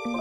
Hello,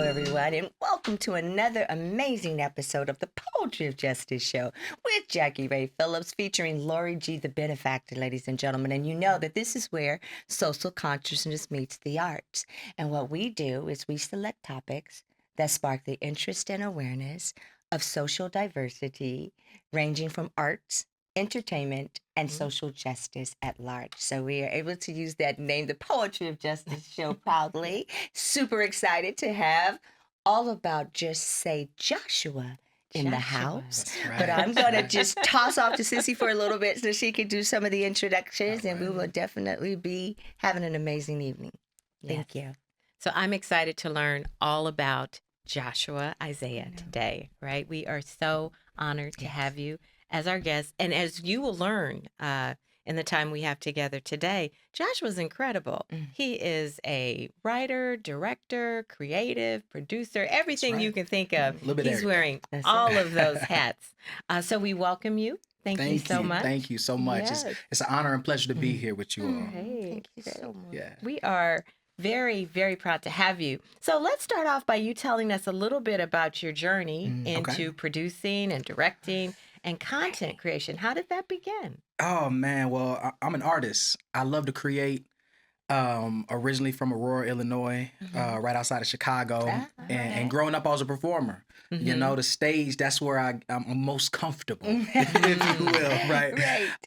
everyone, and welcome to another amazing episode of the Poetry of Justice Show with Jackie Ray Phillips, featuring Lori G, the benefactor, ladies and gentlemen. And you know that this is where social consciousness meets the arts. And what we do is we select topics that spark the interest and awareness of social diversity, ranging from arts, entertainment, and social justice at large. So we are able to use that name, the Poetry of Justice Show, proudly. Super excited to have All About Just Say Joshua in the house. That's But right. I'm going to just toss off to Sissy for a little bit so she can do some of the introductions, and we will definitely be having an amazing evening. Thank you. So I'm excited to learn all about Joshua Isaiah today, right? We are so honored to have you as our guest. And as you will learn in the time we have together today, Joshua's incredible. He is a writer, director, creative, producer, everything you can think of. A little bit He's everything. wearing That's all of those hats. So we welcome you. Thank you so much. Thank you so much. Yes. It's an honor and pleasure to be here with you all. Hey, Thank you so much. Yeah. we are very, very proud to have you. So let's start off by you telling us a little bit about your journey into producing and directing and content creation. How did that begin? Oh man, well, I'm an artist. I love to create. Originally from Aurora, Illinois, right outside of Chicago, and growing up, I was a performer. You know, the stage, that's where I'm most comfortable, if you will, right?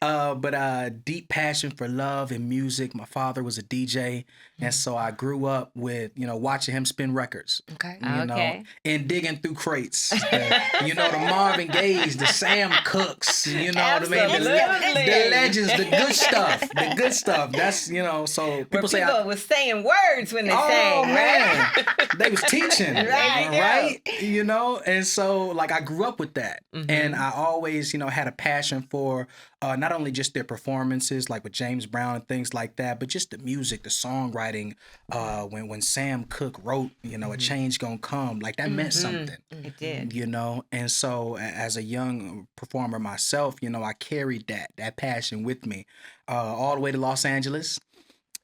But deep passion for love and music. My father was a DJ, and so I grew up with, watching him spin records. Okay. You know, and digging through crates. The Marvin Gaye's, the Sam Cookes, you know what I mean? The legends, the good stuff. That's, so people say People was saying words when they sang, man, right? they was teaching, Right. And so like I grew up with that, and I always, had a passion for not only just their performances, like with James Brown and things like that, but just the music, the songwriting. When Sam Cooke wrote, A Change Gonna Come, like that meant something. It did. And so as a young performer myself, I carried that passion with me all the way to Los Angeles.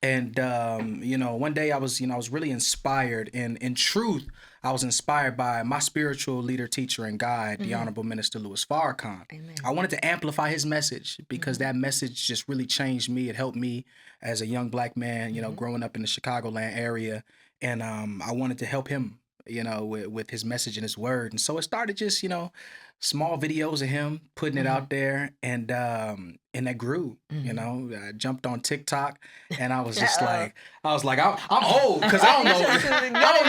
And, one day I was really inspired. And in truth, I was inspired by my spiritual leader, teacher, and guide, the Honorable Minister Louis Farrakhan. Amen. I wanted to amplify his message because that message just really changed me. It helped me as a young Black man, growing up in the Chicagoland area. And I wanted to help him, with his message and his word. And so it started just, small videos of him putting it out there, and that grew. I jumped on TikTok, and I was just like, I'm old because I don't know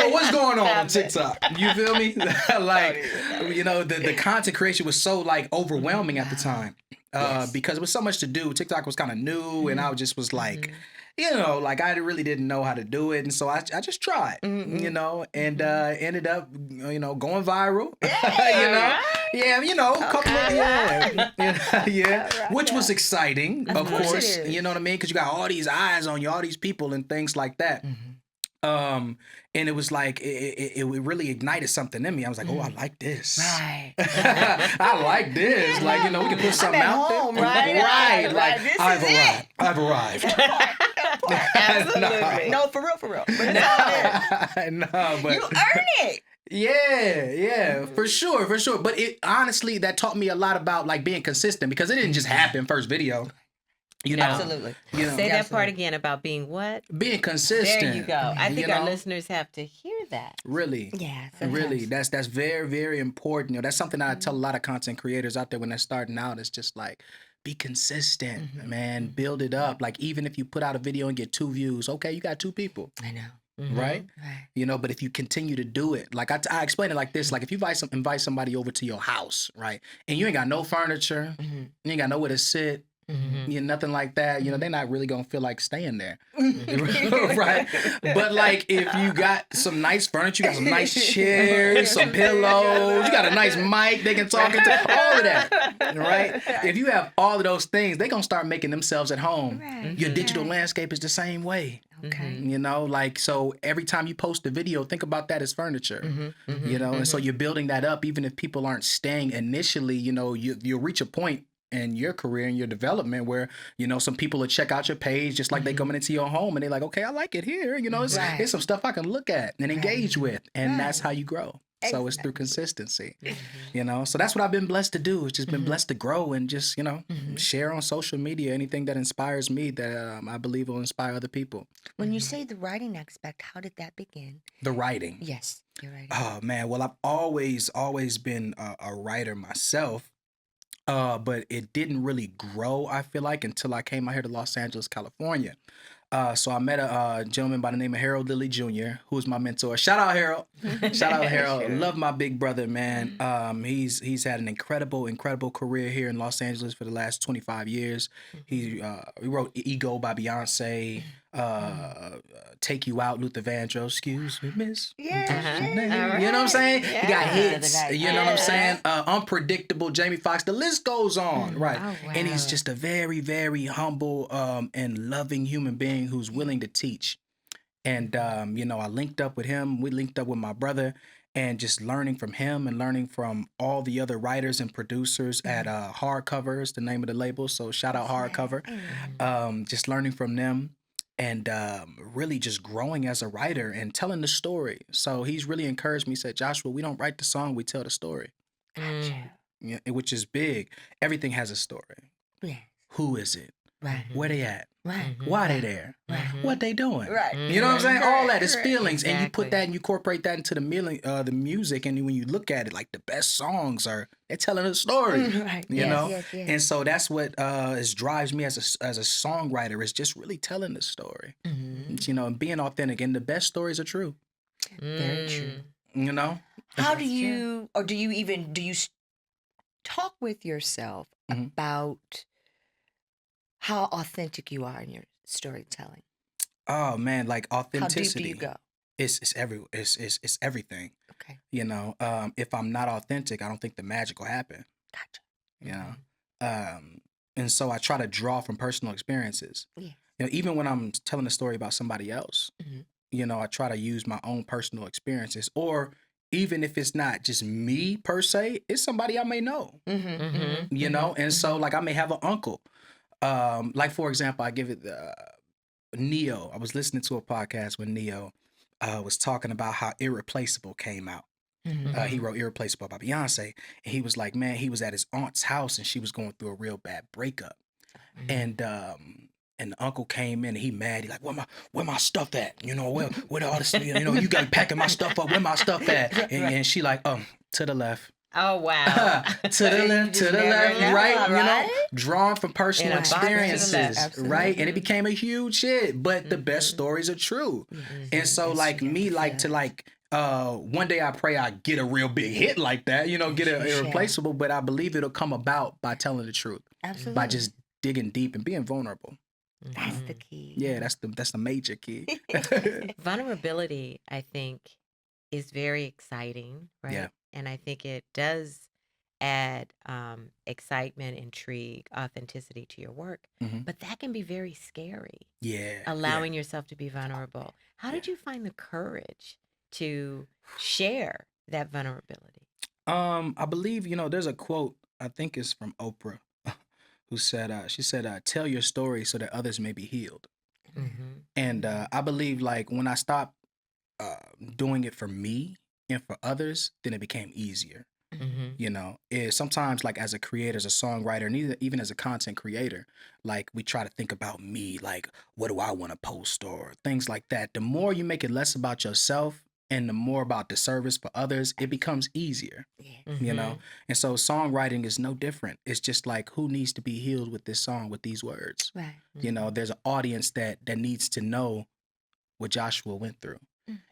what's going on TikTok. You feel me? The content creation was so like overwhelming at the time because it was so much to do. TikTok was kind of new, and I just was like. I really didn't know how to do it. And so I just tried, and ended up, going viral, which was exciting, of course, you know what I mean? Because you got all these eyes on you, all these people and things like that. And it was like, it really ignited something in me. I was like, oh, I like this. Right. I like this. Like, we can put something out home, there. right? Like, This I've is arrived. I've arrived. Absolutely. No, for real. But it's all there. No, but You earn it. Yeah, for sure. But it honestly, that taught me a lot about like being consistent because it didn't just happen first video. Absolutely. Say that part again about being what? Being consistent. There you go. I think our listeners have to hear that. Really. Yeah. Really. That's very, very important. That's something I tell a lot of content creators out there when they're starting out. It's just like, be consistent, man. Build it up. Like even if you put out a video and get 2 views, okay, you got 2 people. I know. Right? But if you continue to do it, like I explain it like this, like if you invite somebody over to your house, right? And you ain't got no furniture, you ain't got nowhere to sit, nothing like that, they're not really gonna feel like staying there. Right? But like if you got some nice furniture, you got some nice chairs, some pillows, you got a nice mic they can talk into, all of that. Right? If you have all of those things, they're gonna start making themselves at home. Right. Your digital landscape is the same way. Okay. So every time you post a video, think about that as furniture, and so you're building that up. Even if people aren't staying initially, you'll reach a point in your career and your development where, you know, some people will check out your page just like they coming into your home and they're like, okay, I like it here. You know, Right. it's some stuff I can look at and engage with. And that's how you grow. So it's through Exactly. consistency, you know? So that's what I've been blessed to do. It's just been blessed to grow and just, you know, share on social media, anything that inspires me that I believe will inspire other people. When you say the writing aspect, how did that begin? The writing. Yes, you're right. Oh man, well I've always been a writer myself, but it didn't really grow. I feel like until I came out here to Los Angeles, California. So I met a gentleman by the name of Harold Lilly Jr., who's my mentor. Shout out Harold. Shout out Harold. Sure. Love my big brother, man. He's had an incredible career here in Los Angeles for the last 25 years. He wrote Ego by Beyonce, Take You Out, Luther Vandross, Excuse Me, Miss. Yeah. You know what I'm saying? He got Yeah. hits. You know what I'm saying? Unpredictable, Jamie Foxx. The list goes on, right? Oh, wow. And he's just a very, very humble and loving human being who's willing to teach. And you know, I linked up with him. We linked up with my brother, and just learning from him and learning from all the other writers and producers at Hardcover is the name of the label. So shout out Hardcover. Just learning from them. And really just growing as a writer and telling the story. So he's really encouraged me, said, Joshua, we don't write the song, we tell the story. Gotcha. Yeah, which is big. Everything has a story. Yeah. Who is it? Right. Where they at? Right. Why they there? Right. What they doing? Right. You know what I'm saying? All that is Correct. feelings, and you Exactly. put that and you incorporate that into the music. And when you look at it, like the best songs they're telling a story. Right. You Yes, know, yes, yes. and so that's what drives me as a songwriter is just really telling the story. You know, and being authentic. And the best stories are true. Very true. You know, How do That's you, or do you talk with yourself Mhm. about how authentic you are in your storytelling? oh man, like How deep do authenticity. you go? It's everything. Okay. You know, if I'm not authentic, I don't think the magic will happen. Gotcha. You know, and so I try to draw from personal experiences. Yeah. You know, even when I'm telling a story about somebody else, Mhm. you know, I try to use my own personal experiences, or even if it's not just me per se, it's somebody I may know. Mm-hmm. You know, and so like I may have an uncle. Like for example, I give it Neo. I was listening to a podcast when Neo was talking about how Irreplaceable came out. He wrote Irreplaceable by Beyonce. And he was like, man, he was at his aunt's house and she was going through a real bad breakup. And the uncle came in and he mad. He like, where my stuff at? You know, where all this, you know, you got packing my stuff up. Where my stuff at? And she like, to the left. Oh, wow. To the left, just to the never left, know, right? You know, right? drawn from personal In a box to the left. experiences, right? And it Absolutely. became a huge hit. But the best stories are true. And so, Yes, like yes, me, like yes. to like one day I pray I get a real big hit like that, you know, get Yes, a yes, Irreplaceable. But I believe it'll come about by telling the truth, Absolutely. by just digging deep and being vulnerable. That's the key. Yeah, that's the major key. Vulnerability, I think, is very exciting, right? Yeah. And I think it does add excitement, intrigue, authenticity to your work. Mhm. But that can be very scary, Yeah. allowing yourself to be vulnerable. How did you find the courage to share that vulnerability? I believe, you know, there's a quote, I think it's from Oprah, who said, she said, tell your story so that others may be healed. And I believe like when I stopped doing it for me and for others, then it became easier. You know, sometimes like as a creator, as a songwriter, and even as a content creator, like we try to think about me, like what do I want to post or things like that. The more you make it less about yourself and the more about the service for others, it becomes easier, Yeah. you know? And so songwriting is no different. It's just like who needs to be healed with this song, with these words? Right. You know, there's an audience that needs to know what Joshua went through.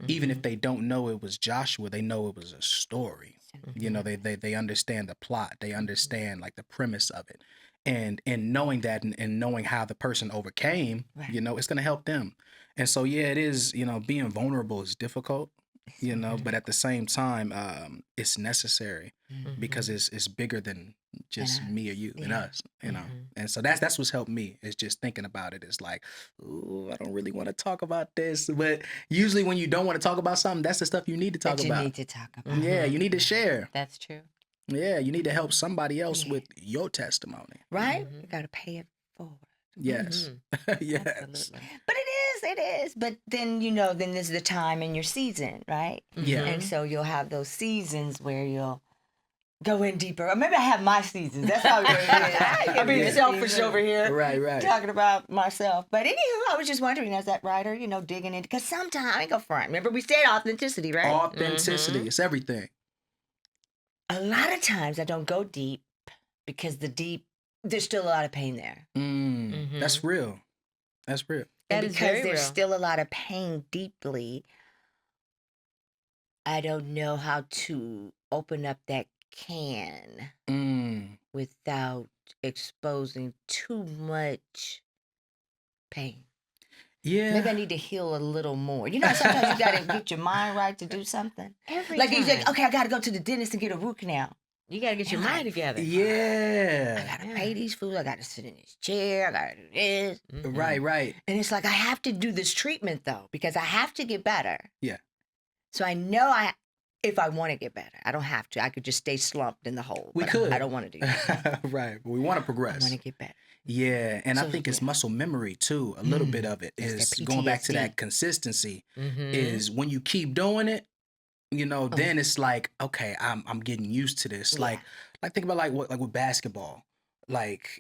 Even if they don't know it was Joshua, they know it was a story. You know, they understand the plot. They understand like the premise of it. And knowing that and knowing how the person overcame, Right. you know, it's going to help them. And so, yeah, it is, you know, being vulnerable is difficult, you know, but at the same time, it's necessary because it's bigger than just us. me or you and Yeah. us, you know. And so that's what's helped me is just thinking about it. It's like, ooh, I don't really want to talk about this. But usually when you don't want to talk about something, that's the stuff you need to talk That you about. need to talk about. Yeah, you need to share. That's true. Yeah, you need to help somebody else with your testimony. Right? You got to pay it forward. Yes. Yes. Absolutely. But it is. But then, then there's the time in your season, right? Yeah. And so you'll have those seasons where you'll go in deeper. Or maybe I have my seasons. That's how it is. I'm being selfish over here. Right. Talking about myself. But anywho, I was just wondering, as that writer, digging in. Because sometimes, I ain't go front. Remember, we said authenticity, right? Authenticity. It's everything. A lot of times I don't go deep because there's still a lot of pain there. That's real. That's real. And That is because very there's real. still a lot of pain deeply, I don't know how to open up that can without exposing too much pain. Yeah. Maybe I need to heal a little more. Sometimes you got to get your mind right to do something. Every Like you time. said, okay, I got to go to the dentist and get a root canal. You got to get your mind together. I Yeah. got to pay these fools. I got to sit in this chair. I got to do this. Right. And it's like, I have to do this treatment, though, because I have to get better. Yeah. So I know if I want to get better, I don't have to. I could just stay slumped in the hole. We but could. I don't want to do that. Right. But we want to I progress. want to get better. Yeah. And I So, think it's yeah. muscle memory too. A little bit of it That's is that going back to PTSD. that consistency. Mm-hmm. Is when you keep doing it, then it's like, okay, I'm getting used to this. Yeah. Like think about like with basketball. Like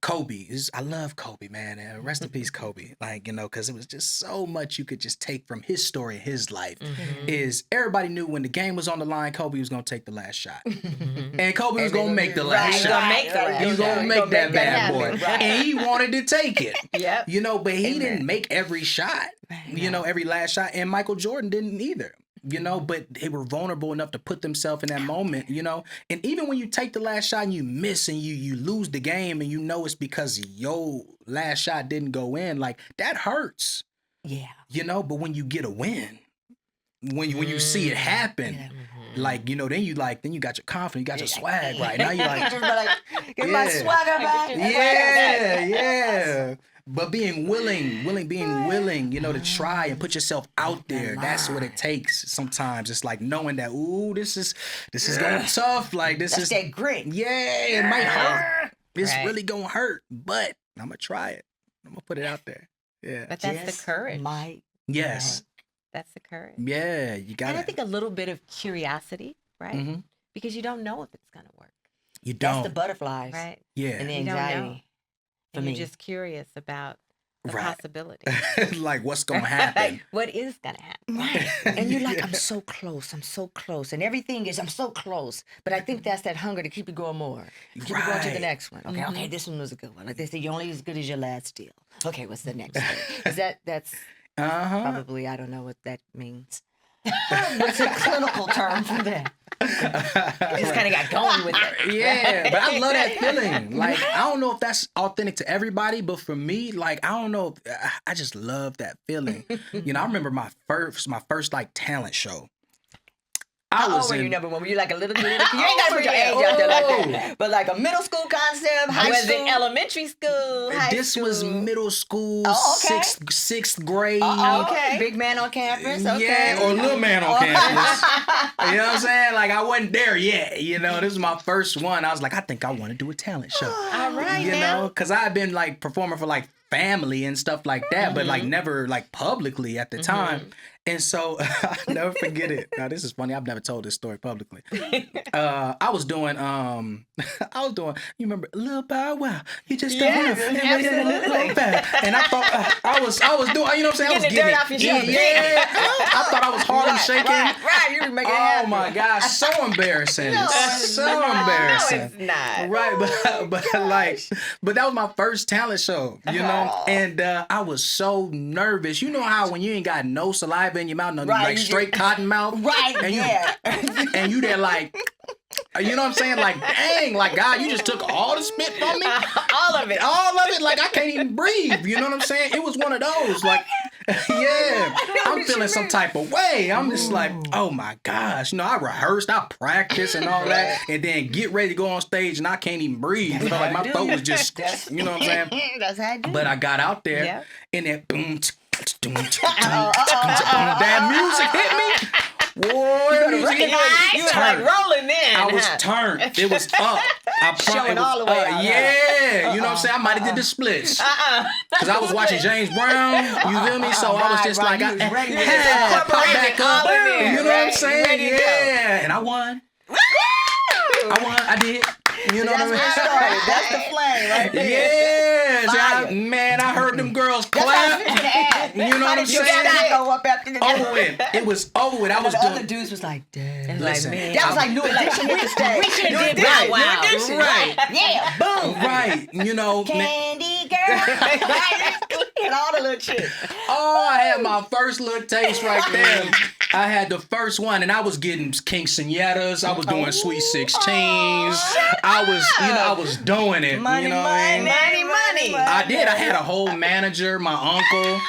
Kobe I love Kobe, man. Rest in peace, Kobe. Like, because it was just so much you could just take from his story and his life. Is everybody knew when the game was on the line, Kobe was gonna take the last shot. And Kobe was gonna make the last shot. He was gonna make that bad boy. Right. And he wanted to take it. Yep. But he Amen. didn't make every shot. Right. Every last shot. And Michael Jordan didn't either. But they were vulnerable enough to put themselves in that moment, And even when you take the last shot and you miss and you lose the game and it's because your last shot didn't go in, like that hurts. Yeah. But when you get a win, when you see it happen, like, then you got your confidence, you got your swag right. Now you're like, Get my swagger back. yeah. But being willing, to try and put yourself out there. That's what it takes sometimes. It's like knowing that, ooh, this is going tough. Like this That's is that grit. Yeah, it might hurt. It's Right. really gonna hurt, but I'm gonna try it. I'm gonna put it out there. Yeah. But that's the courage. Yes. That's the courage. Yeah, you got And I it. think a little bit of curiosity, right? Mhm. Because you don't know if it's going to work, You That's don't. the butterflies. right? Yeah. And the You don't know. anxiety. And For you're me. just curious about the Right. possibility. Like what's gonna happen? What is going to happen? Right. And you're like, Yeah. I'm so close. And everything is, I'm so close. But I think that's that hunger to keep it going more. Keep it going to the Right. next one. Okay, this one was a good one. Like they say, you're only as good as your last deal. Okay, what's the next thing? That's Uh-huh. probably, I don't know what that means. What's a clinical term for that? Just kind of got going with it. Yeah, but I love that feeling. Like, I don't know if that's authentic to everybody, but for me, like, I don't know. I just love that feeling. I remember my first like talent show. How old were you, number one? Were you like a little kid? You ain't got to put your age out there like that. But like a middle school concept, high Was school. it elementary school? High This school? was middle school, Oh, okay. sixth grade. Okay. Big man on campus. Okay. Yeah, or little man on campus. You know what I'm saying? Like, I wasn't there yet. This is my first one. I was like, I think I want to do a talent show. All right, now. Because I had been like performing for like family and stuff like that, but like never like publicly at the time. And so I'll never forget it. Now this is funny. I've never told this story publicly. I was doing, you remember Lil Bow Wow? You just don't know. absolutely. And I thought I was doing, you know what I'm saying? I was Getting the dirt off your shoulders. Yeah. I thought I was Harlem shaking. Right. You were making it Oh happen. my gosh, so embarrassing. So No, embarrassing. it's not. Right, but that was my first talent show, and I was so nervous. You know how when you ain't got no saliva in your mouth, no Right, like you straight cotton mouth, Right, and you yeah. and you there like, you know what I'm saying? Like, dang, like God, you just took all the spit from me, All of it. all of it. Like I can't even breathe. You know what I'm saying? It was one of those. Like, yeah, I'm feeling some type of way. I'm just like, oh my gosh. I rehearsed, I practiced and all that, and then get ready to go on stage, and I can't even breathe. Like my throat was just, you know what I'm saying? That's how I do. But I got out there, Yeah. and then boom, that music hit me. Boy, You was like rolling in. I was turned. It was up. Showing all the way out, Yeah. You know what I'm saying? I might have did the splits. Because I was watching James Brown. You feel me? So I was just like, you was ready to pop back up. in, You know what I'm right? saying? Ready to go. Yeah. And I won. I did. You know That's what where it I started. That's the flame right mean? there. Yeah. Man, I heard them girls That's what I was clap. gonna ask. You know what I'm Your saying? stock go up after the Over with. It was over with. I was The other doing. dudes was like, damn. Listen, That was like new edition hit the stage. We should've New did edition, Wow new Wow. edition. Right. Yeah, boom. Right. You know. Candy girl. And all the little chicks. Oh, I had my first little taste right there. I had the first one, and I was getting quinceañeras. I was doing sweet 16s. I was doing it. Money, you know what I mean? money. I did. I had a whole manager, my uncle.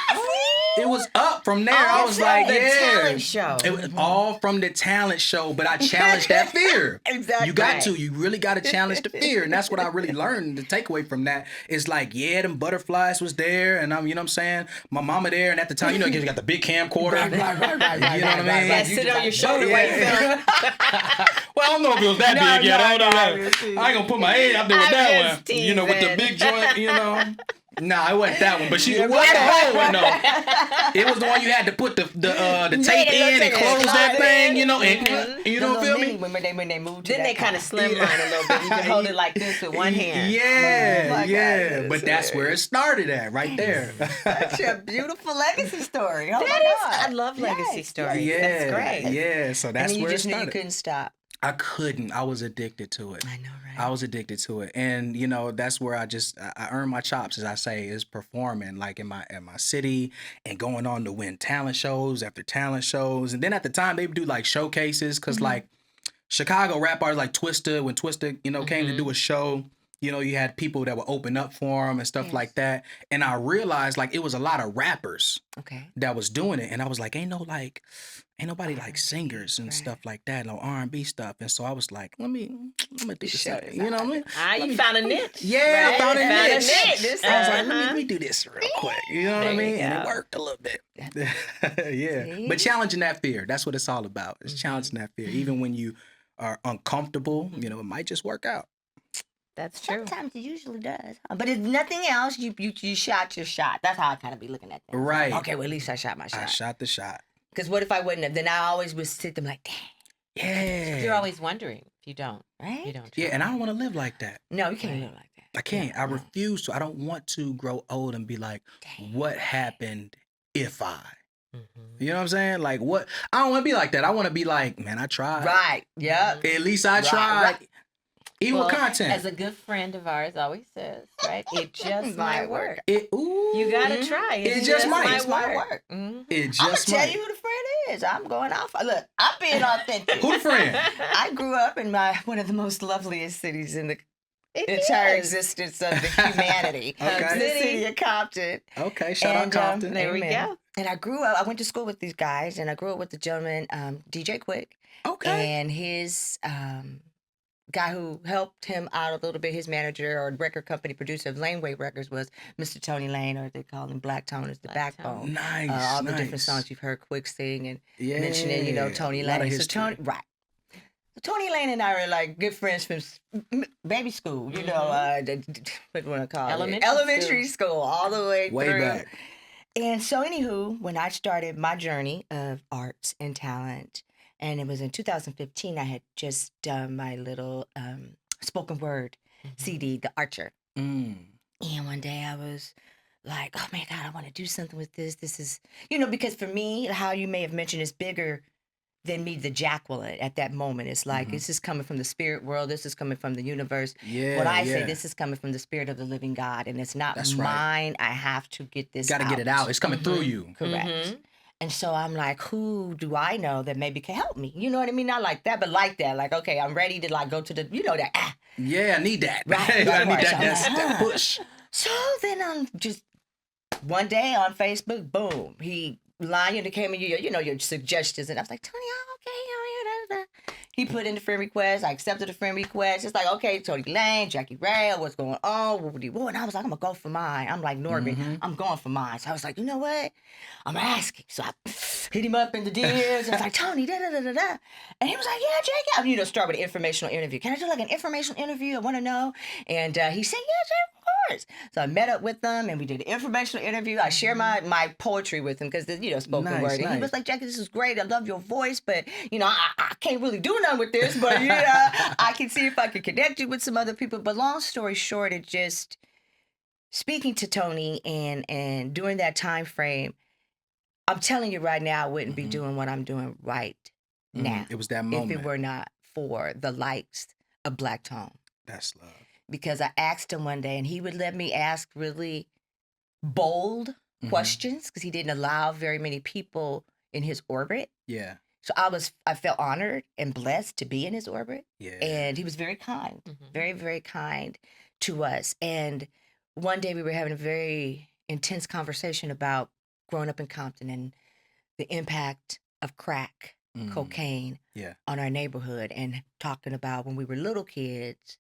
It was up from there. I was like, the yeah. talent show. It was all from the talent show, but I challenged that fear. Exactly. You got to. You really got to challenge the fear. And that's what I really learned. The takeaway from that is like, yeah, them butterflies was there. And you know what I'm saying? My mama there. And at the time, you know, you got the big camcorder. Right. You know what I mean? Yeah, sit on your shoulder Yeah. while you film. Well, I don't know if it was that big yet. I don't know. I ain't gonna put my head out there with I'm that just one. You know, with the teasing. big joint, you know. Nah, it wasn't that one, but it was the whole one though. It was the one you had to put the tape in and close that thing, you know, and you don't feel me? When they moved to Then they kind of slimline a little bit. You can hold it like this with one hand. Yeah, my yeah. goodness. But that's where it started at, right there. Such a beautiful legacy story. Oh That my is, God. I love legacy stories. Yeah, That's great. yeah. So that's And you where it just knew you started. couldn't stop. I couldn't. I was addicted to it. I know, right? I was addicted to it, and you know that's where I earned my chops, as I say, is performing like in my city and going on to win talent shows after talent shows, and then at the time they would do like showcases because like Chicago rap artists like Twista, when Twista came to do a show, you know, you had people that would open up for him and stuff like that, and I realized like it was a lot of rappers Okay. that was doing it, and I was like, ain't nobody like singers and stuff like that, no R&B stuff. And so I was like, let me do this. You know what I mean? You found a niche. Yeah, I right? found a Found niche. I was like, let me do this real quick. You know what I There you mean? And it go. worked a little bit. Yeah. See? But challenging that fear, that's what it's all about. It's challenging that fear. Even when you are uncomfortable, you know, it might just work out. That's true. Sometimes it usually does. But if nothing else, you shot your shot. That's how I kind of be looking at things. Right. Okay, well, at least I shot my I shot. shot the shot. Because what if I wouldn't have? Then I always would sit there like, dang, Yeah. You're always wondering if you don't. right? You don't. Yeah, try. and I don't want to live like that. No, you can't live like that. I can't. I refuse to. I don't want to grow old and be like, what happened if I? Mhm. You know what I'm saying? Like, what? I don't want to be like that. I want to be like, man, I tried. Right. Yep. At least I Right, tried. right. Even Well, with content. as a good friend of ours always says, right? It just Might might work. Ooh, You gotta try. It just might. It might work. Mhm. It I'm gonna just tell might. you who the friend is. I'm going off. Look, I'm being authentic. Who the friend? I grew up in one of the most loveliest cities in the It entire is. existence of the humanity. Okay. The city of Compton. Okay, shout out And, Compton. there we Amen. go. And I grew up. I went to school with these guys, and I grew up with the gentleman, DJ Quick, Okay. and his guy who helped him out a little bit. His manager or record company producer of Laneway Records was Mr. Tony Lane, or they call him Black Tone, is the Black backbone. Nice. All the different nice. songs you've heard Quick sing and Yeah. mentioning, Tony A lot of Lane. So history. Tony, right. So Tony Lane and I were like good friends from baby school, what do you want to call it? Elementary school, all the way Way through. back. And so, anywho, when I started my journey of arts and talent, and it was in 2015, I had just done my little spoken word CD, The Archer. Mm. And one day I was like, oh my God, I want to do something with this. This is, because for me, how you may have mentioned is bigger than me, the Jacqueline, at that moment. It's like, this is coming from the spirit world. This is coming from the universe. Yeah. When I say yeah. this is coming from the spirit of the living God, and it's not That's right. mine, I have to get this Got to get it out. It's coming through you. Correct. Mhm. And so I'm like, who do I know that maybe can help me? You know what I mean? Not like that, but like that. Like, okay, I'm ready to like go to the, that. Yeah, I need that. Right, I need right. that, So I'm that, like, that push. So then I'm just one day on Facebook, boom, he came in your suggestions, and I was like, Tony, okay, he put in the friend request. I accepted the friend request. It's like, okay, Tony Lane, Jackie Ray, what's going on? What would he want? And I was like, I'm gonna go for mine. I'm like Norbert, I'm going for mine. So I was like, you know what? I'm asking. So hit him up in the DMs. And was like, Tony, da-da-da-da-da. And he was like, yeah, Jake. Start with an informational interview. Can I do like an informational interview? I want to know. And he said, yeah, Jake, of course. So I met up with them and we did an informational interview. I shared my poetry with him because, spoken word. And he was like, Jackie, this is great. I love your voice, but, I can't really do nothing with this. But, I can see if I can connect you with some other people. But long story short, it just... Speaking to Tony and during that time frame, I'm telling you right now, I wouldn't be doing what I'm doing right now. It was that moment. If it were not for the likes of Black Tone. That's love. Because I asked him one day, and he would let me ask really bold questions because he didn't allow very many people in his orbit. Yeah. So I felt honored and blessed to be in his orbit. Yeah. And he was very kind, very, very kind to us. And one day we were having a very intense conversation about growing up in Compton and the impact of crack, cocaine on our neighborhood, and talking about when we were little kids,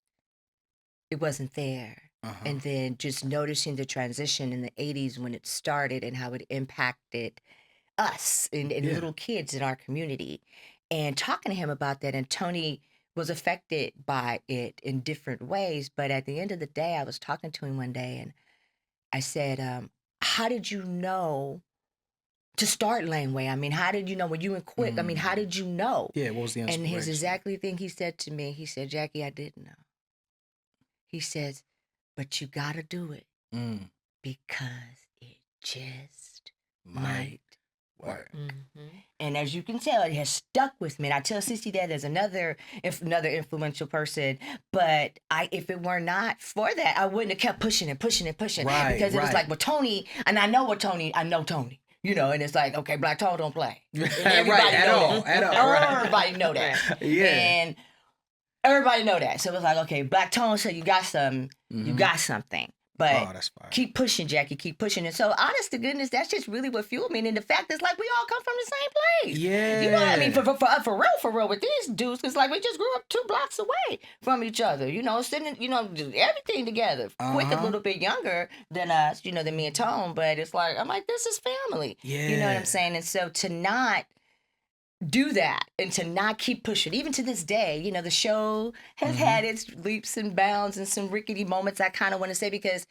it wasn't there. And then just noticing the transition in the 80s when it started and how it impacted us and little kids in our community. And talking to him about that, and Tony was affected by it in different ways. But at the end of the day, I was talking to him one day and I said, how did you know to start Laneway? I mean, how did you know when you went quick? I mean, how did you know? Yeah, what was the inspiration? And his exactly thing he said to me, he said, Jackie, I didn't know. He says, but you gotta do it because it just might work. And as you can tell, it has stuck with me. And I tell Sissy that there's another influential person. But if it were not for that, I wouldn't have kept pushing and pushing and pushing. Right, because it was like, well, Tony, and I know Tony. And it's like, okay, Black Tone don't play. And everybody know that. Everybody know that. Yeah. And everybody know that. So it was like, okay, Black Tone said you got something. You got something. But that's fine. Keep pushing, Jackie. Keep pushing. And so, honest to goodness, that's just really what fueled me. And the fact is, like, we all come from the same place. Yeah. You know what I mean? For real with these dudes, because, like, we just grew up 2 blocks away from each other. Sitting, everything together. Quick, a little bit younger than us, than me and Tone. But it's like, I'm like, this is family. Yeah. You know what I'm saying? And so to not do that and to not keep pushing, even to this day, the show has had its leaps and bounds and some rickety moments, I kind of want to say, because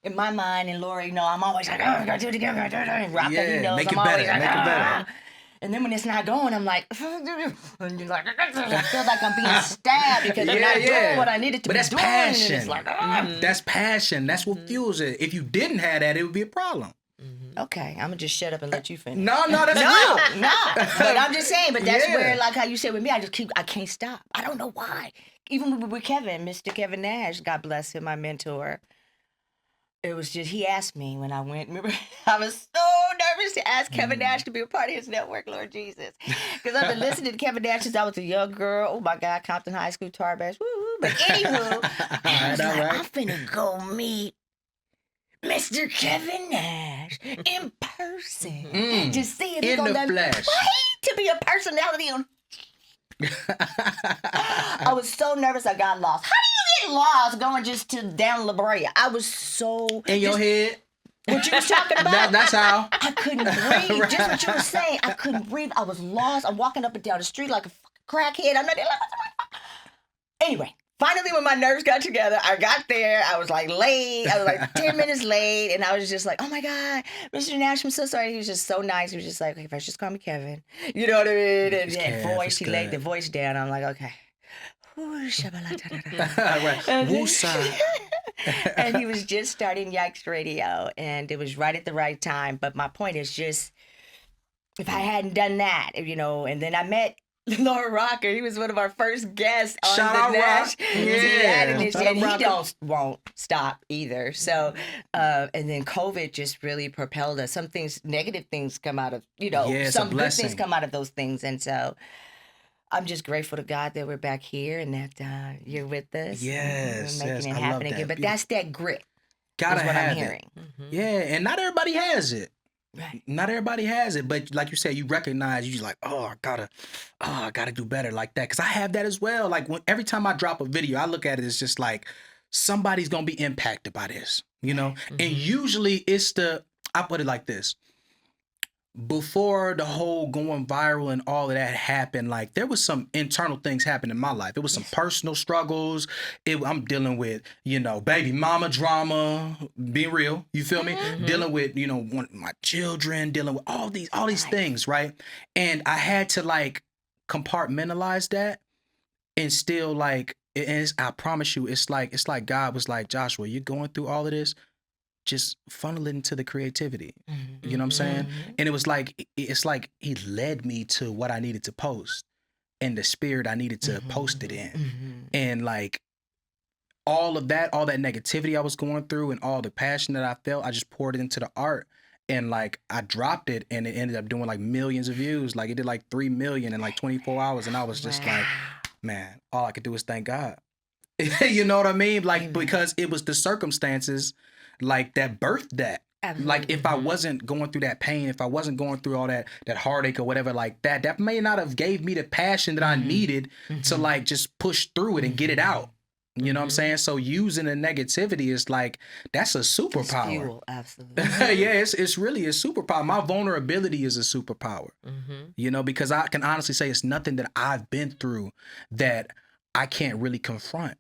in my mind, and Lori, I'm always like, oh, we gotta do it again, and rock that, make it I'm better, always like, make it better. And then when it's not going, I'm like, and you're like, I feel like I'm being stabbed because I'm not doing what I needed to be doing. Passion. And it's like, That's passion. That's what fuels it. If you didn't have that, it would be a problem. Okay, I'm gonna just shut up and let you finish. No, that's real. No. But I'm just saying, but that's where, like how you said with me, I can't stop. I don't know why. Even with Kevin, Mr. Kevin Nash, God bless him, my mentor. It was just, he asked me when I went, remember, I was so nervous to ask Kevin Nash to be a part of his network, Lord Jesus. Because I've been listening to Kevin Nash since I was a young girl. Oh my God, Compton High School, Tar Bash, woo-hoo. But anywho, I was like, I'm finna go meet Mr. Kevin Nash in person to see if he's gonna let me. flesh. I hate to be a personality on. I was so nervous I got lost. How do you get lost going just to down La Brea? I was so in your head. What you was talking about? That's how. I couldn't breathe. Right. Just what you were saying. I couldn't breathe. I was lost. I'm walking up and down the street like a crackhead. I'm not there. Anyway. Finally, when my nerves got together, I got there. I was like late. I was like 10 minutes late. And I was just like, oh my God, Mr. Nash, I'm so sorry. He was just so nice. He was just like, okay, first just call me Kevin. You know what I mean? And voice, he laid the voice down. I'm like, okay. And he was just starting Yikes Radio. And it was right at the right time. But my point is just, if I hadn't done that, and then I met Laura Rocker, he was one of our first guests on Shout the Nash. Yeah. And he won't stop either. So, and then COVID just really propelled us. Some things, negative things come out of, some good things come out of those things. And so I'm just grateful to God that we're back here and that you're with us. Yes. We're making it happen again. But that's that grit. Gotta is what have I'm hearing. Yeah. And not everybody has it. Right. Not everybody has it, but like you said, you recognize, you're like, I gotta do better like that. Cause I have that as well. Like every time I drop a video, I look at it as just like somebody's gonna be impacted by this, And usually I put it like this. before the whole going viral and all of that happened, like there was some internal things happening in my life. It was some personal struggles. I'm dealing with, baby mama drama, being real. You feel me? Dealing with, my children, dealing with all these things, right? And I had to like compartmentalize that and still like, I promise you, it's like God was like, Joshua, you're going through all of this. Just funnel it into the creativity. You know what I'm saying? And it was like, it's like he led me to what I needed to post and the spirit I needed to post it in. And like all that negativity I was going through and all the passion that I felt, I just poured it into the art. And like I dropped it and it ended up doing like millions of views. Like it did like 3 million in like 24 hours. And I was just like, man, all I could do is thank God. You know what I mean? Like, because it was the circumstances like that birthed that. Like if I wasn't going through that pain, if I wasn't going through all that heartache or whatever like that may not have gave me the passion that I needed to like just push through it and get it out. You know what I'm saying? So using the negativity is like, that's a superpower. Fuel, absolutely. Yeah, it's really a superpower. My vulnerability is a superpower. Because I can honestly say it's nothing that I've been through that I can't really confront.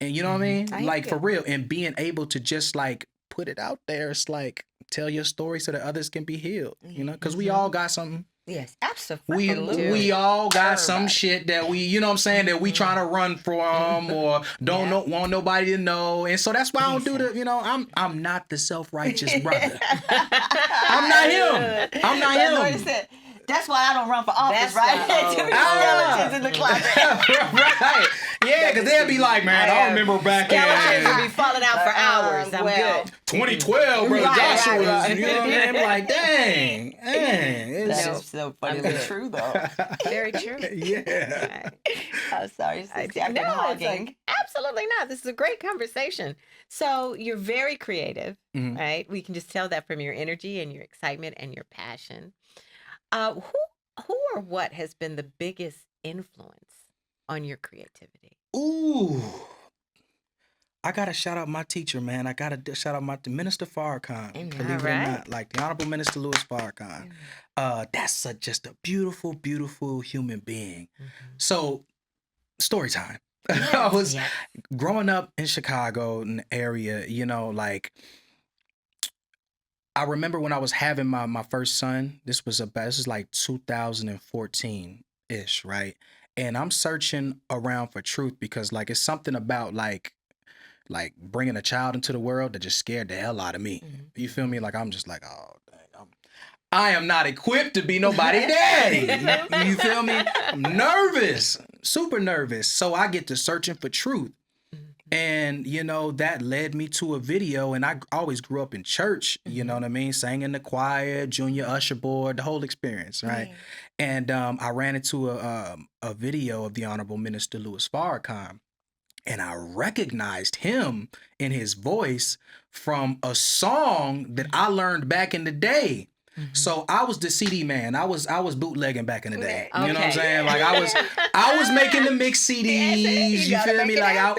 And you know what I mean? Like for real. And being able to just like put it out there. It's like, tell your story so that others can be healed, because we all got something. Yes, absolutely. We all got some shit that we, you know what I'm saying, that we trying to run from or don't want nobody to know. And so that's why I don't do the, I'm not the self-righteous brother. I'm not him. I'm not him. That's why I don't run for office, right? Skeletons in the closet. Right. Yeah, because they'll be like, man, I remember back Skeletons will be falling out for hours. I'm good. 2012, brother Joshua was, you know what I mean? I'm like, dang. That's so funny, but true, though. Very true. Yeah. I'm sorry, Stacey. I've been hogging. Absolutely not. This is a great conversation. So you're very creative, right? We can just tell that from your energy and your excitement and your passion. Who or what has been the biggest influence on your creativity? Ooh, I gotta shout out my teacher, man. I gotta shout out my Minister Farrakhan. Believe it or not, like the Honorable Minister Louis Farrakhan. That's just a beautiful, beautiful human being. So, story time. I was growing up in Chicago, in the area. Like. I remember when I was having my first son, this is like 2014-ish, right? And I'm searching around for truth because like it's something about like bringing a child into the world that just scared the hell out of me. You feel me? Like I'm just like, oh, dang, I am not equipped to be nobody's daddy. You feel me? I'm nervous, super nervous. So I get to searching for truth. And, that led me to a video. And I always grew up in church, you know what I mean? Sang in the choir, junior usher board, the whole experience, right? And I ran into a video of the Honorable Minister Louis Farrakhan. And I recognized him in his voice from a song that I learned back in the day. So I was the CD man. I was bootlegging back in the day. You know what I'm saying? Like I was making the mix CDs. You feel me? Like I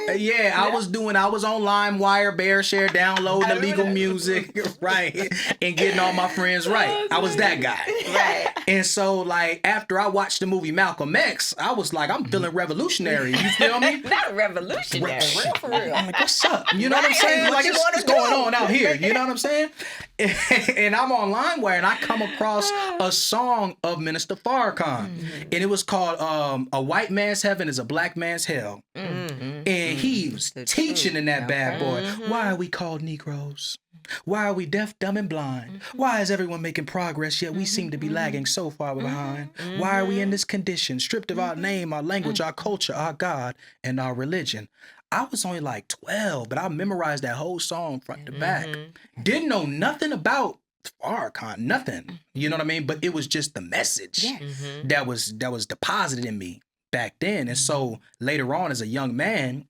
was on LimeWire, BearShare, downloading illegal music, right? And getting all my friends right. I was that guy. Right. And so like after I watched the movie Malcolm X, I was like, I'm feeling revolutionary. You feel me? Not revolutionary. Real for real. I'm like, what's up? You know what I'm saying? Like what's going on out here? You know what I'm saying? And I'm on LimeWire and I come across a song of Minister Farrakhan. And it was called A White Man's Heaven is a Black Man's Hell. And he was teaching in that bad boy. Why are we called Negroes? Why are we deaf, dumb, and blind? Why is everyone making progress, yet we seem to be lagging so far behind? Why are we in this condition, stripped of our name, our language, our culture, our God, and our religion? I was only like 12, but I memorized that whole song front to back. Didn't know nothing about Farrakhan, nothing. You know what I mean? But it was just the message that was deposited in me back then. And so later on, as a young man,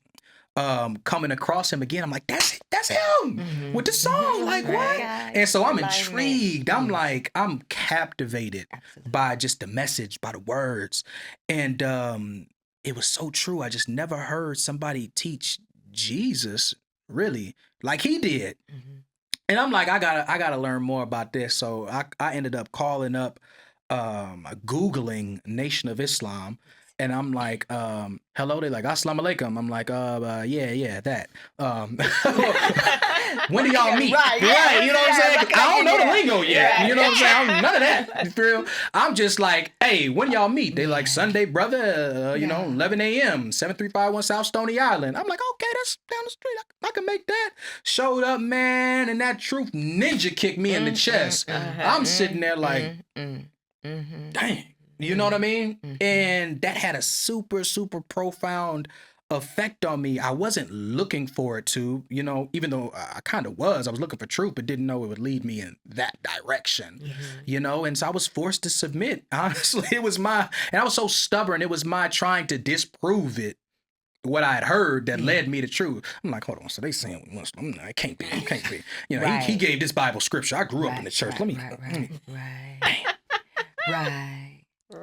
coming across him again, I'm like, that's him with the song. Like what? And so I'm intrigued. I'm like, I'm captivated by just the message, by the words, and it was so true. I just never heard somebody teach Jesus really like he did. And I'm like, I gotta learn more about this. So I ended up calling up, Googling Nation of Islam. And I'm like, hello, they like, assalamu alaikum. I'm like, yeah, that. When do y'all meet? Right, You know what I'm saying? right, I don't know the yeah. lingo yet. Right. You know what I'm saying? None of that. You feel? I'm just like, hey, when y'all meet? They like, Sunday, brother, 11 a.m., 7351 South Stony Island. I'm like, okay, that's down the street. I can make that. Showed up, man, and that truth ninja kicked me in the chest. I'm sitting there like, dang. You know what I mean? And that had a super, super profound effect on me. I wasn't looking for it to, even though I kind of was. I was looking for truth, but didn't know it would lead me in that direction, And so I was forced to submit. Honestly, and I was so stubborn. It was my trying to disprove it. What I had heard that led me to truth. I'm like, hold on. So they saying we Muslim. It can't be. It can't be. Right. He gave this Bible scripture. I grew up in the church. Let me. Right.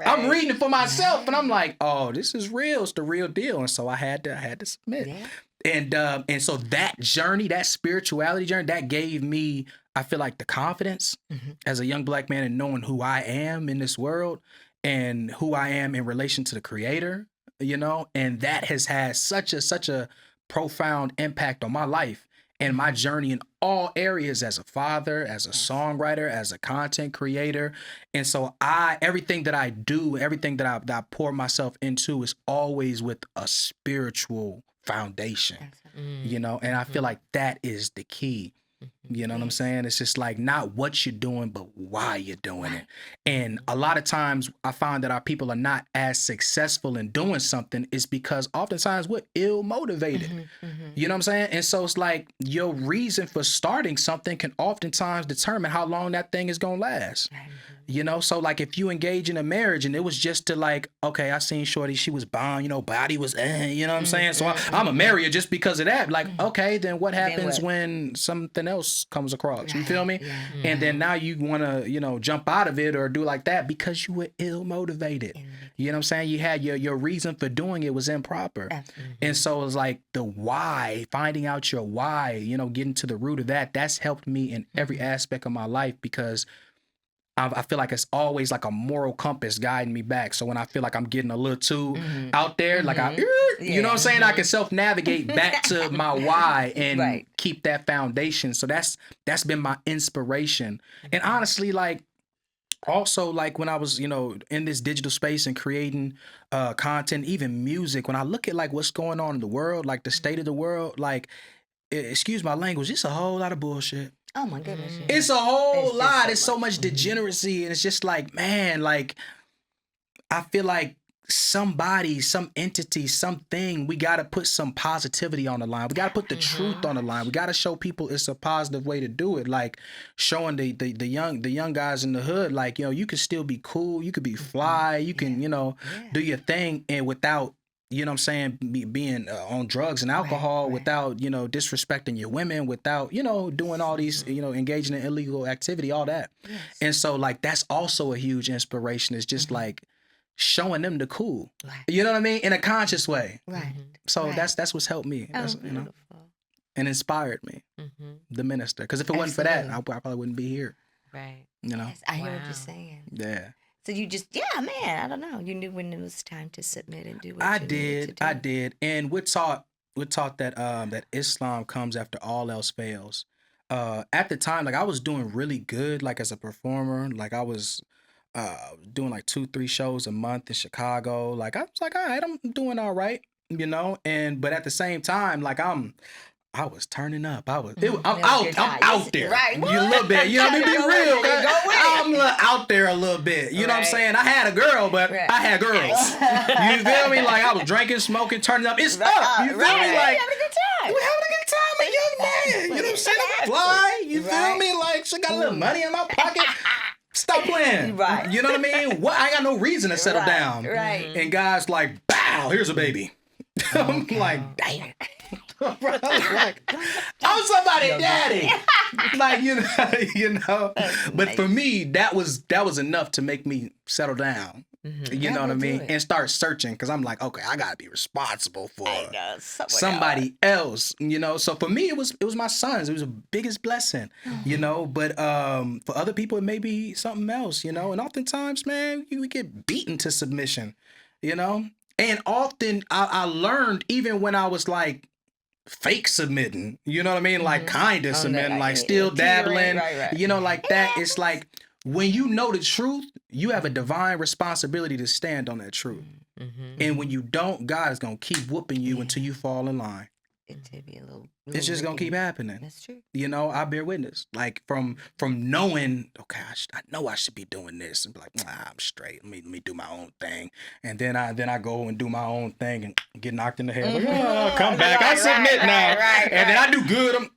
I'm reading it for myself, and I'm like, oh, this is real. It's the real deal. And so I had to submit. Yeah. And so that journey, that spirituality journey, that gave me, I feel like, the confidence as a young Black man in knowing who I am in this world and who I am in relation to the Creator, and that has had such a profound impact on my life and my journey in all areas as a father, as a songwriter, as a content creator. And so everything that I do, everything that I pour myself into is always with a spiritual foundation, and I feel like that is the key. You know what I'm saying? It's just like not what you're doing, but why you're doing it. And a lot of times I find that our people are not as successful in doing something is because oftentimes we're ill motivated. You know what I'm saying? And so it's like your reason for starting something can oftentimes determine how long that thing is going to last. So like if you engage in a marriage and it was just to like, okay, I seen Shorty, she was bomb, body was, you know what I'm saying? So I'm a marry her just because of that. Like, okay, then what happens when something else comes across? You feel me? And then now you want to, jump out of it or do like that because you were ill motivated. You know what I'm saying? You had your reason for doing it was improper. And so it's like the why, finding out your why, getting to the root of that's helped me in every aspect of my life because I feel like it's always like a moral compass guiding me back. So when I feel like I'm getting a little too out there, like you know what I'm saying? I can self-navigate back to my why and keep that foundation. So that's been my inspiration. And honestly, like also like when I was, in this digital space and creating content, even music, when I look at like what's going on in the world, like the state of the world, like, excuse my language, it's a whole lot of bullshit. Oh my goodness. It's a whole lot. It's so much degeneracy. And it's just like, man, like, I feel like somebody, some entity, something, we got to put some positivity on the line. We got to put the truth on the line. We got to show people it's a positive way to do it. Like showing the young guys in the hood, like, you can still be cool. You could be fly. You can, do your thing and without, you know what I'm saying, being on drugs and alcohol, without, disrespecting your women, without, doing all these, engaging in illegal activity, all that. And so like, that's also a huge inspiration. It's just like showing them the cool, you know what I mean? In a conscious way. So that's what's helped me, and inspired me, the minister. Because if it wasn't for that, I probably wouldn't be here. Yes, I hear what you're saying. Yeah. So you just, man, I don't know. You knew when it was time to submit and do what I you needed to do. I did. And we're taught that that Islam comes after all else fails. At the time, like I was doing really good, like as a performer. Like I was doing like 2-3 shows a month in Chicago. Like I was like, all right, I'm doing all right, but at the same time, like I was turning up. I'm out there. Right. You a little bit. You know what I mean? Be real. I'm out there a little bit. You know what I'm saying? I had a girl, but I had girls. You feel me? Like I was drinking, smoking, turning up. It's up. You feel me? Like having a good time. we're having a good time, a young man. You know what I'm saying? I'm fly. You feel me? Like she got a little money in my pocket. Stop playing. Right. You know what I mean? What? I ain't got no reason to settle down. Right. And guys like, bow, here's a baby. I'm like, damn. Like, I'm somebody daddy. Like, you know. But for me, that was enough to make me settle down. You know what I Never do mean? it. And start searching because I'm like, okay, I gotta be responsible for I know, somebody else. You know, so for me, it was my sons. It was the biggest blessing. You know, but for other people, it may be something else. You know, and oftentimes, man, we get beaten to submission. You know, and often I learned even when I was like fake submitting, you know what I mean? Like kind of submitting, like still dabbling, right. you know, like that. It's like when you know the truth, you have a divine responsibility to stand on that truth. And when you don't, God is going to keep whooping you until you fall in line. It'd be a little It's just going to keep happening. That's true. You know, I bear witness. Like from knowing, okay, I know I should be doing this, and be like, nah, I'm straight. Let me do my own thing, and then I go and do my own thing and get knocked in the head. Like, oh, come back, I submit now, and then I do good.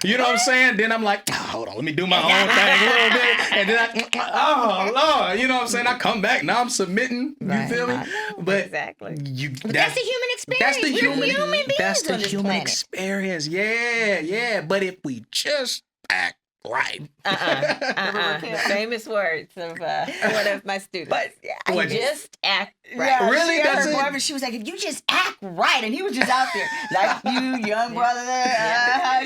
You know what I'm saying? Then I'm like, oh, hold on, let me do my own thing a little bit, and then oh Lord, you know what I'm saying? I come back now, I'm submitting. You feel me? But Exactly. But that's the human experience. That's the We're human beings That's the on this human planet. experience. Yeah. But if we just act right. The famous words of one of my students. But What? Just act right. Yeah, Really? She, That's her it? boyfriend, she was like, if you just act right, and he was just out there like you, young brother.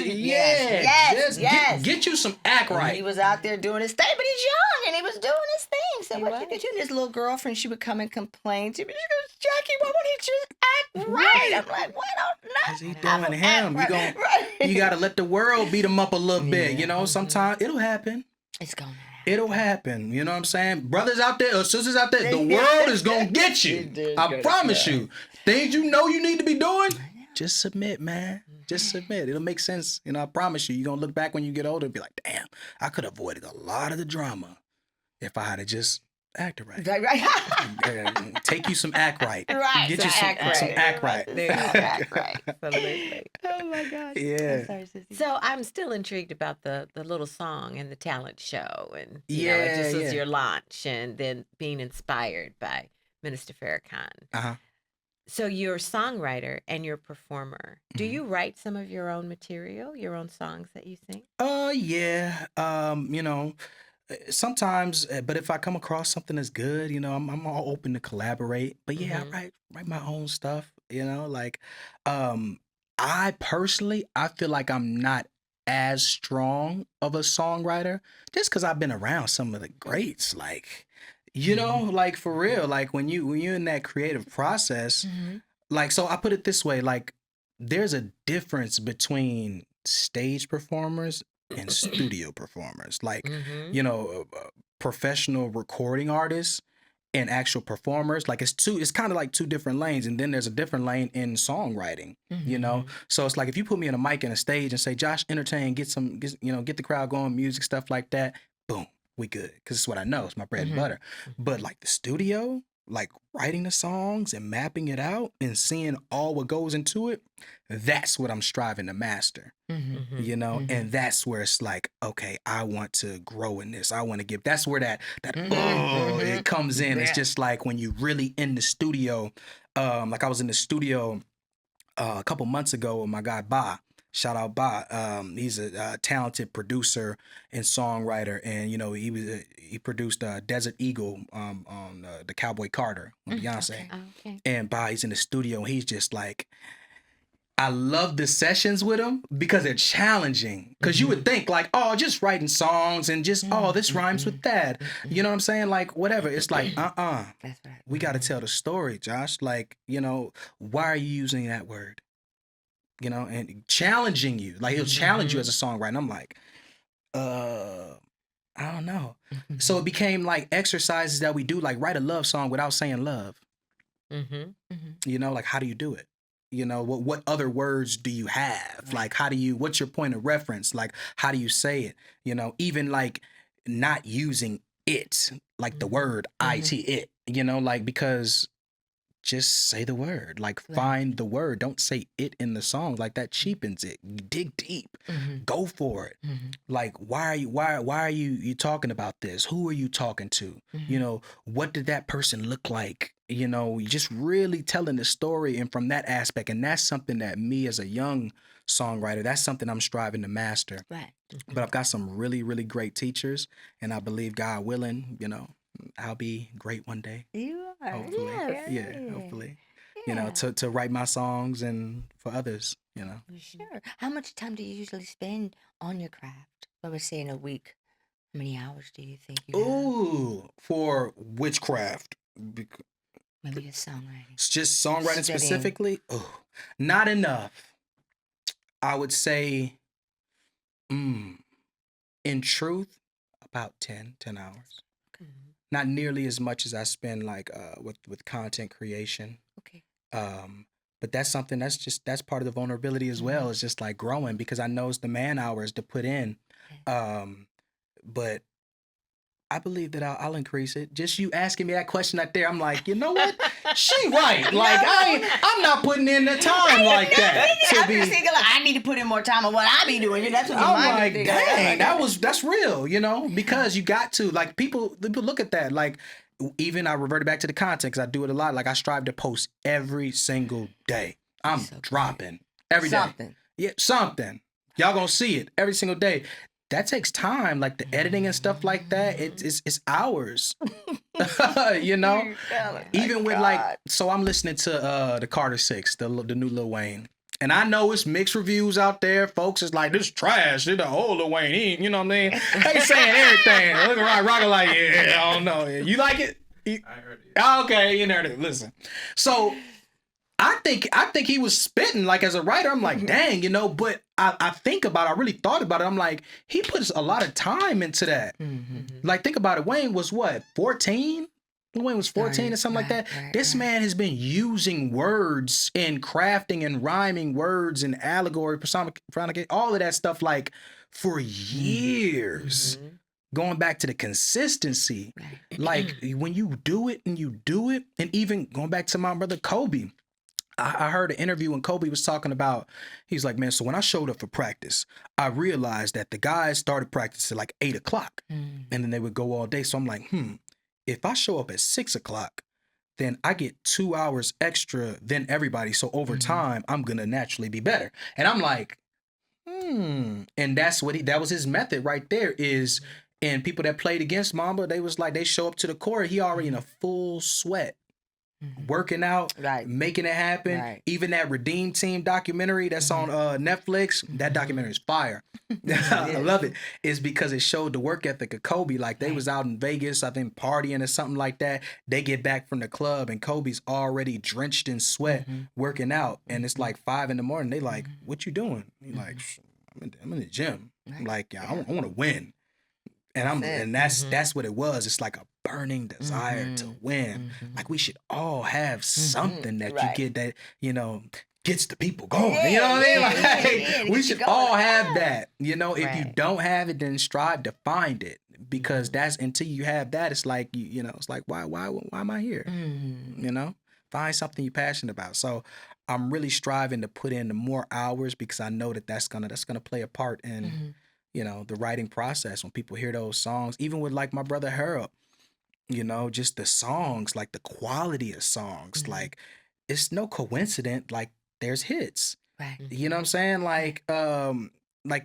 Yes. Get you some act And right. he was out there doing his thing, but he's young and he was doing his thing. So He what was. you could do? And his little girlfriend, she would come and complain to me. She goes, Jackie, why won't he just act right? I'm like, why don't not? Cause he I'm doing a him. act right. You gotta let the world beat him up a little bit. You know, sometimes it'll happen. It's gonna happen. It'll happen. You know what I'm saying? Brothers out there or sisters out there, the world is gonna get you. It is I gonna promise get you. Things you know you need to be doing, just submit, man. Just submit. It'll make sense. You know, I promise you. You're gonna look back when you get older and be like, damn, I could have avoided a lot of the drama if I had just acted right. Right. Take you some act right. Right. Get you Some act right. some act right. There you go. Act right. Absolutely. Oh my God. Yeah. Sorry, Sissy. So I'm still intrigued about the little song and the talent show, and you know, Yeah, it just was yeah. your launch, and then being inspired by Minister Farrakhan. Uh-huh. So you're a songwriter and you're a performer. Do Mhm. you write some of your own material, your own songs that you sing? Yeah. You know, sometimes, but if I come across something that's good, you know, I'm all open to collaborate. But yeah, Mhm. I write my own stuff. You know, like, I personally, I feel like I'm not as strong of a songwriter just because I've been around some of the greats. Like, you know, like for real, like when you're in that creative process, like, so I put it this way, like, there's a difference between stage performers and studio performers. Like, Mm-hmm. you know, professional recording artists and actual performers. Like, it's kind of like two different lanes. And then there's a different lane in songwriting, you know? So it's like if you put me on a mic and a stage and say, Josh, entertain, get the crowd going, music, stuff like that, boom, we good. Because it's what I know. It's my bread and butter. But like the studio, like writing the songs and mapping it out and seeing all what goes into it, that's what I'm striving to master, you know? And that's where it's like, okay, I want to grow in this. I want to give, that's where that it comes in. It's Yeah. just like when you really in the studio, like I was in the studio a couple months ago with my guy, Ba. Shout out Ba. He's a talented producer and songwriter, and you know he produced Desert Eagle on the Cowboy Carter with Beyonce. Okay. And Ba, he's in the studio, and he's just like, I love the sessions with him because they're challenging. Because you would think like, oh, just writing songs and just this rhymes with that. You know what I'm saying? Like whatever. It's like That's right. we got to tell the story, Josh. Like, you know, why are you using that word? You know, and challenging you. Like he'll challenge you as a songwriter. And I'm like, I don't know. So it became like exercises that we do, like write a love song without saying love. You know, like how do you do it? You know, what other words do you have? Like what's your point of reference? Like how do you say it? You know, even like not using it, like the word it, you know, like because just say the word, like find the word. Don't say it in the song, like that cheapens it. Dig deep, go for it. Like why are you talking about this? Who are you talking to? You know, what did that person look like? You know, you just really telling the story, and from that aspect, and that's something that me as a young songwriter, that's something I'm striving to master. Right. But I've got some really, really great teachers, and I believe God willing, you know, I'll be great one day. You are. Hopefully. Yes. Yeah, hopefully. Yeah. To write my songs and for others, Sure. How much time do you usually spend on your craft? Let me say in a week. How many hours do you think you have? Ooh, for witchcraft. Maybe just songwriting. It's just songwriting Spitting. specifically? Oh, not enough. I would say, in truth, about 10 hours. Okay. Not nearly as much as I spend like with content creation. Okay. But that's something that's part of the vulnerability as well. It's just like growing because I know it's the man hours to put in. But I believe that I'll increase it. Just you asking me that question out there, I'm like, you know what? She right. Like I'm not putting in the time like that. I'm just thinking like I need to put in more time on what I be doing. That's what your I'm mind like, is dang, thinking. that's real, because you got to like people look at that. Like even I reverted back to the content because I do it a lot. Like I strive to post every single day. I'm dropping every day. Something. Yeah, something. Y'all gonna see it every single day. That takes time, like the editing and stuff like that. It's hours, Even with like, so I'm listening to the Carter 6, the new Lil Wayne, and I know it's mixed reviews out there. Folks is like, this trash. This the old Lil Wayne. He, you know what I mean? They saying everything. Look at Rocker like, yeah, I don't know. You like it? I heard it. Okay, you know. Listen, so. I think he was spitting like as a writer. I'm like, dang, but I think about it. I really thought about it. I'm like, he puts a lot of time into that. Like, think about it. Wayne was what, 14? Wayne was 14 or something like that. This man has been using words and crafting and rhyming words and allegory, personification, all of that stuff like for years. Going back to the consistency, like when you do it, and even going back to my brother Kobe. I heard an interview when Kobe was talking about, he's like, man, so when I showed up for practice, I realized that the guys started practice at like 8 o'clock and then they would go all day. So I'm like, if I show up at 6 o'clock, then I get 2 hours extra than everybody. So over time, I'm going to naturally be better. And I'm like, and that was his method right there is, and people that played against Mamba, they was like, they show up to the court, he already in a full sweat. Working out, making it happen. Even that Redeem Team documentary that's on Netflix, that documentary is fire. I love it. It's because it showed the work ethic of Kobe. Like they was out in Vegas, I think partying or something like that. They get back from the club and Kobe's already drenched in sweat working out. And it's like 5 a.m. They like, what you doing? He like, I'm in the gym. I'm like, yeah, I want to win. And that's what it was. It's like a burning desire to win. Like we should all have something that you get that, gets the people going. You know what I mean? Like we should all have that. If you don't have it, then strive to find it. Because that's until you have that, it's like it's like why am I here? Find something you're passionate about. So I'm really striving to put in the more hours because I know that's gonna play a part in the writing process. When people hear those songs, even with like my brother Harold, just the songs, like the quality of songs, like it's no coincidence, like there's hits. Right. You know what I'm saying? Like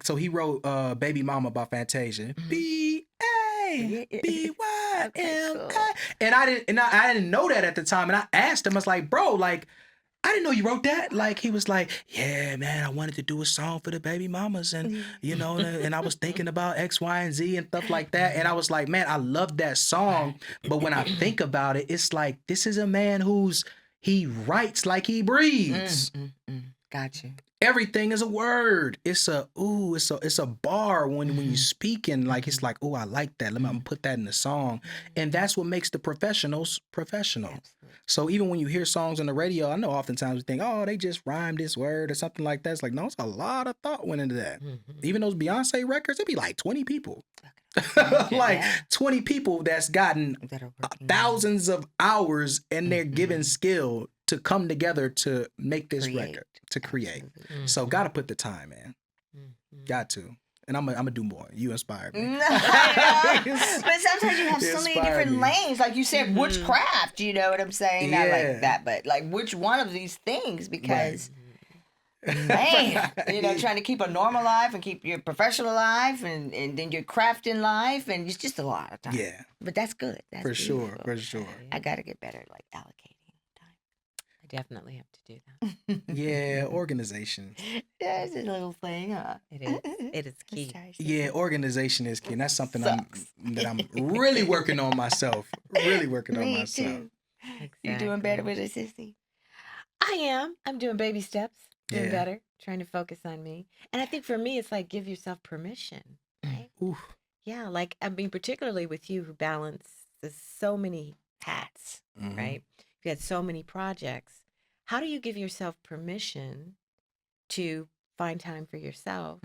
so he wrote Baby Mama by Fantasia. B-A-B-Y-M-I. And I didn't know that at the time. And I asked him, I was like, bro, like I didn't know you wrote that. Like, he was like, yeah, man, I wanted to do a song for the baby mamas. And, and I was thinking about X, Y, and Z and stuff like that. And I was like, man, I love that song. But when I think about it, it's like, this is a man he writes like he breathes. Gotcha. Everything is a word. It's a bar when you speaking. Like it's like, oh, I like that. Let me put that in the song, and that's what makes the professionals professional. Absolutely. So even when you hear songs on the radio, I know oftentimes we think, oh, they just rhymed this word or something like that. It's like, no, it's a lot of thought went into that. Even those Beyonce records, it'd be like 20 people. Like 20 people that's gotten thousands of hours and they're given skill to come together to make this record, to create. So got to put the time in. Got to. And I'm gonna do more. You inspired me. But sometimes you have so many different lanes. Like you said, witchcraft, you know what I'm saying? Not like that, but like which one of these things? Because Man, trying to keep a normal life and keep your professional life and then your crafting life, and it's just a lot of time. Yeah, But that's good. That's for sure, beautiful. for sure. I got to get better at like allocating time. I definitely have to do that. Yeah, organization. That's a little thing, huh? It is. It is key. Yeah, organization is key. And that's something Sucks. I'm really working on myself. Really working on Me myself. too. Exactly. You doing better with it, sissy? I am. I'm doing baby steps. Doing Yeah. better. Trying to focus on me. And I think for me, it's like give yourself permission, right? Oof. Yeah. Like, I mean, particularly with you who balances so many hats, Mhm. right? You had so many projects. How do you give yourself permission to find time for yourself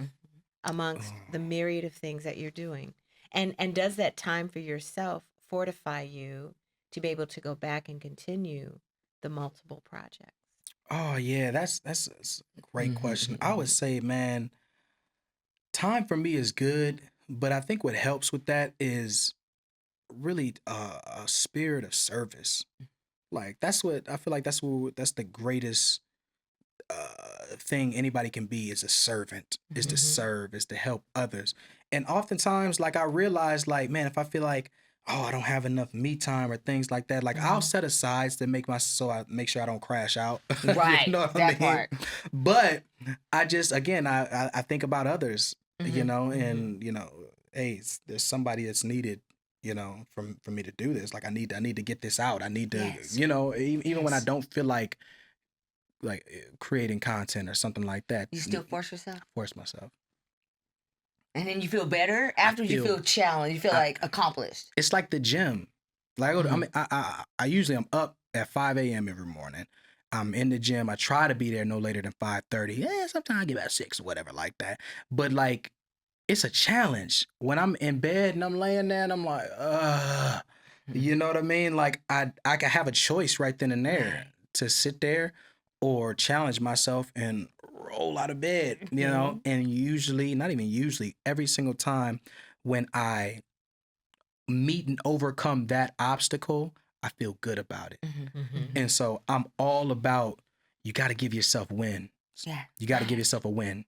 amongst the myriad of things that you're doing? And does that time for yourself fortify you to be able to go back and continue the multiple projects? Oh yeah, that's a great question. I would say, man, time for me is good, but I think what helps with that is really a spirit of service. Like that's what I feel like that's the greatest thing anybody can be is a servant, is to serve, is to help others. And oftentimes, like I realize, like, man, if I feel like, oh, I don't have enough me time or things like that, like I'll set aside to I make sure I don't crash out. Right, You know what that part. But I just again I think about others, Mhm, and hey, there's somebody that's needed. For me to do this, like I need to get this out. I need to, Yes. even when I Yes. don't feel like creating content or something like that. You still force yourself? Force myself. And then you feel better? Afterwards, you feel- feel challenged. You feel like accomplished. It's like the gym. Like I mean, I usually I'm up at 5 a.m. every morning. I'm in the gym. I try to be there no later than 5:30. Yeah, sometimes I get about 6 or whatever like that. But like, it's a challenge when I'm in bed and I'm laying there and I'm like, you know what I mean? Like I can have a choice right then and there to sit there or challenge myself and roll out of bed, and usually, not even usually, every single time when I meet and overcome that obstacle, I feel good about it. And so I'm all about, you got to give yourself wins. Yeah. You got to give yourself a win,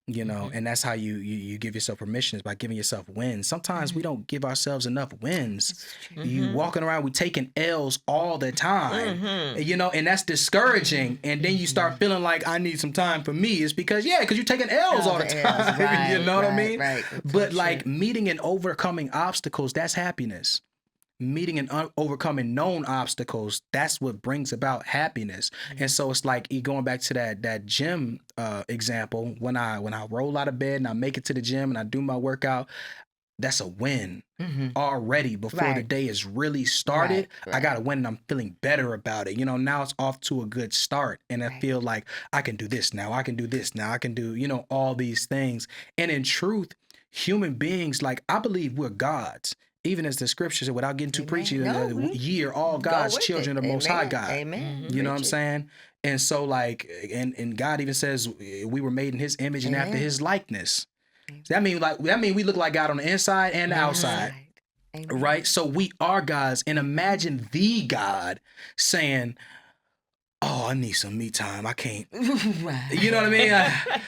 and that's how you give yourself permission, is by giving yourself wins. Sometimes we don't give ourselves enough wins. You walking around, we taking L's all the time, and that's discouraging. And then you start feeling like I need some time for me. It's because you're taking L's all the time. Right, You know what I mean? Right. But like meeting and overcoming obstacles, that's happiness. Meeting and overcoming known obstacles, that's what brings about happiness. And so it's like going back to that gym example, when I roll out of bed and I make it to the gym and I do my workout, that's a win already before the day is really started. Right. I got a win and I'm feeling better about it. Now it's off to a good start, and I feel like I can do this now. I can do this now. I can do, all these things. And in truth, human beings, like I believe we're gods. Even as the scriptures, without getting too preachy, ye are all God's children, the Most High God. Amen. You know what I'm saying? And so, like, and God even says we were made in His image and after His likeness. So that mean we look like God on the inside and the outside, right? So we are gods, and imagine the God saying, "Oh, I need some me time. I can't." Right. You know what I mean?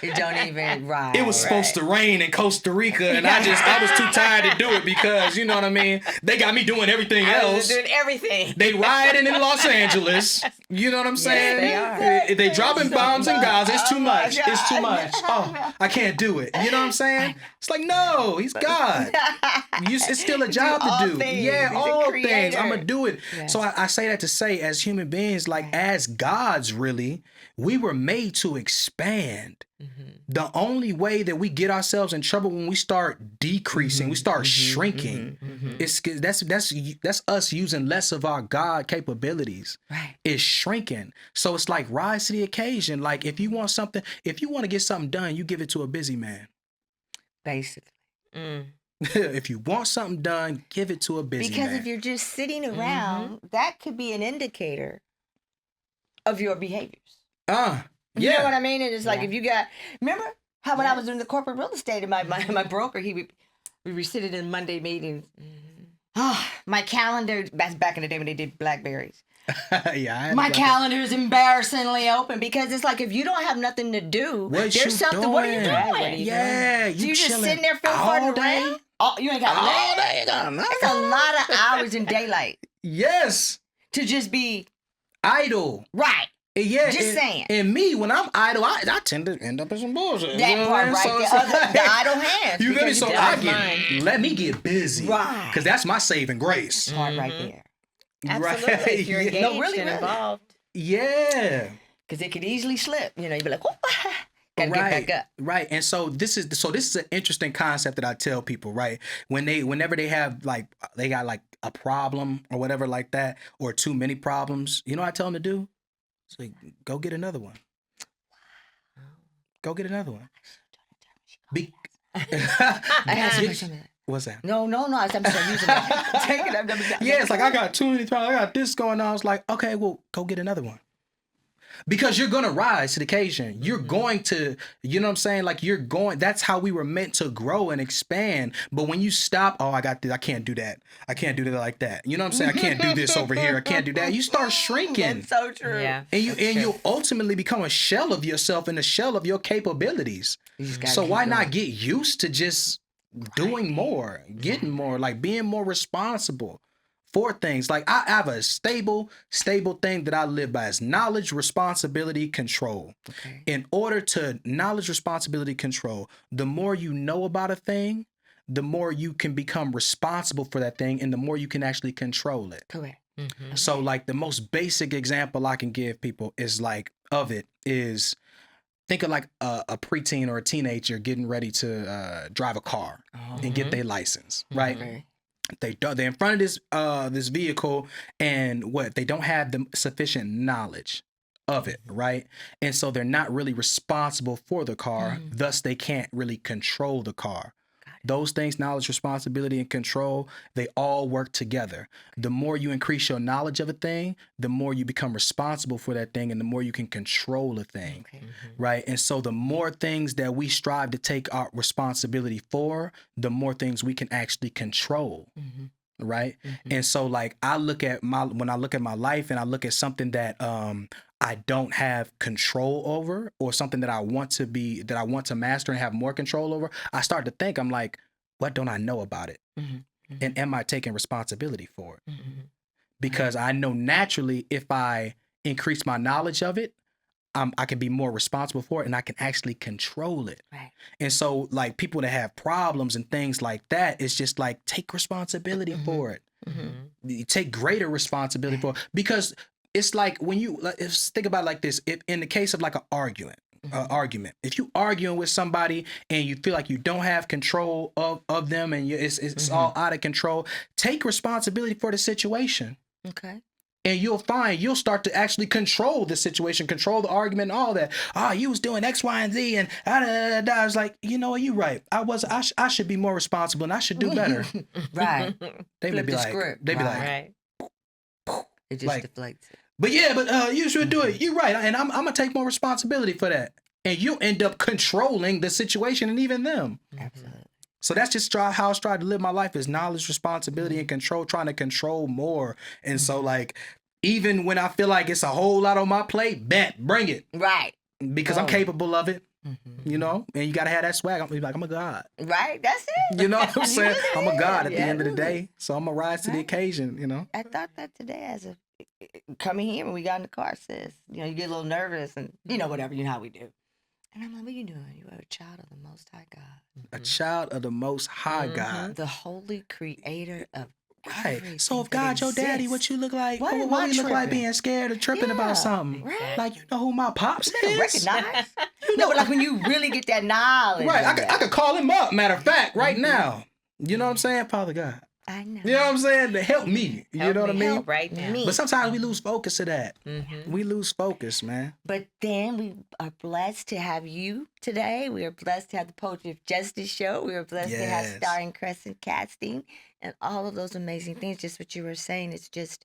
It don't even It was supposed to rain in Costa Rica, and I was too tired to do it because, you know what I mean? They got me doing everything else. Doing everything. They rioting in Los Angeles. You know what I'm saying? Yes, they dropping bombs in Gaza. It's too much. It's too much. Oh, I can't do it. You know what I'm saying? It's like, no, He's God. It's still a job to do. Things. Yeah, He's all a things. creator. I'm going to do it. Yes. So I say that to say, as human beings, like as gods, really, we were made to expand. The only way that we get ourselves in trouble when we start decreasing, we start shrinking. It's that's us using less of our God capabilities. Right. It's shrinking. So it's like rise to the occasion. Like if you want to get something done, you give it to a busy man. Basically. If you want something done, give it to a busy man. Because if you're just sitting around, that could be an indicator of your behaviors. You know what I mean? And it's like if you got, remember how when I was doing the corporate real estate and my broker, we were sitting in Monday meetings. My calendar, that's back in the day when they did Blackberries. Yeah, I had My to go- calendar is embarrassingly open because it's like if you don't have nothing to do, What there's you something. What are you doing? doing? Right, what are you Yeah, So you just chilling sitting there feeling all farting day. around? Oh, you ain't got All nothing. day, you got nothing. It's a lot of hours in daylight Yes, to just be idle. right. Yeah, Just saying. And me, when I'm idle, I tend to end up in some bullshit. That You know part what I right mean? there. So Other, it's the like- idle hands. You feel me? because So you I got get, let me get busy. Right. Because that's my saving grace. part right Mhm. there. Absolutely. If you're Yeah. engaged No, really, and really. involved. Yeah. Because it could easily slip. You know, you'd be like, oh, gotta Right, get back up. right, and so this is an interesting concept that I tell people, right? Whenever they have like they got like a problem or whatever like that, or too many problems, you know what I tell them to do? It's like go get another one. Go get another one. Be- I had Get- some of that. What's that? No, I'm still using that. Take it up. Yeah, it's like I got too many problems. I got this going on. It's like, okay, well, go get another one. Because you're gonna rise to the occasion. You're going to, you know what I'm saying? Like that's how we were meant to grow and expand. But when you stop, oh, I got this, I can't do that. I can't do that like that. You know what I'm saying? I can't do this over here. I can't do that. You start shrinking. That's so true. Yeah. And that's true. you'll ultimately become a shell of yourself and a shell of your capabilities. You just gotta So keep why not going. get used to just doing more, getting more, like being more responsible for things? Like I have a stable thing that I live by is knowledge, responsibility, control. Okay. In order to knowledge, responsibility, control, the more you know about a thing, the more you can become responsible for that thing and the more you can actually control it. Correct. Mhm. So like the most basic example I can give people is like think of like a preteen or a teenager getting ready to drive a car and get Mhm. their license, right? Okay. They're in front of this vehicle and they don't have the sufficient knowledge of it, right? And so they're not really responsible for the car, thus they can't really control the car. Those things, knowledge, responsibility, and control, they all work together. The more you increase your knowledge of a thing, the more you become responsible for that thing and the more you can control a thing, Okay. right? And so the more things that we strive to take our responsibility for, the more things we can actually control. Right. And so like when I look at my life and I look at something that I don't have control over or something that I want to master and have more control over, I start to think, I'm like, what don't I know about it? And am I taking responsibility for it? Because I know naturally if I increase my knowledge of it, I can be more responsible for it and I can actually control it. Right. And so like people that have problems and things like that, it's just like take responsibility for it. You take greater responsibility for it. Because it's like when you think about it like this, if in the case of like an argument, if you arguing with somebody and you feel like you don't have control of them and it's all out of control, take responsibility for the situation. Okay. And you'll find you'll start to actually control the situation, control the argument and all that. You was doing X, Y, and Z and I was like, you know what, you're right. I should be more responsible and I should do better. Right. They Flip be the like, script. they be like, Right. It just like- deflates it. but you should do it. You're right. And I'm gonna take more responsibility for that. And you'll end up controlling the situation and even them. Absolutely. So that's just how I try to live my life is knowledge, responsibility, and control, trying to control more. And so like, even when I feel like it's a whole lot on my plate, bring it. Right. Because I'm Oh. capable of it, you know? And you gotta have that swag. I'm like, I'm a God. Right. That's it. You know what I'm saying? I'm a God at the Yeah, end of the absolutely. day. So I'm gonna rise to the Right. occasion, you know? I thought that today as a coming here when we got in the car, sis. You know, you get a little nervous and whatever, you know how we do. And I'm like, what are you doing? You are a child of the Most High God, A child of the Most High God. the Holy Creator of Right. everything So if that God your daddy, exists. what you look like? Why What am I we look like tripping? being scared or tripping Yeah, about something? right. Like, you know who my pops You better is? recognize. No, but like when you really get that knowledge. Right. of I could call him up, matter of fact, right Mm-hmm. now. You know what I'm saying? Father God. I know. You know what I'm saying? To help me. You Help know what I me mean? help right now. Me. But sometimes we lose focus of that. Mhm. We lose focus, man. But then we are blessed to have you today. We are blessed to have the Poetry of Justice show. We are blessed to have Yes. Starring Crescent casting and all of those amazing things. Just what you were saying. It's just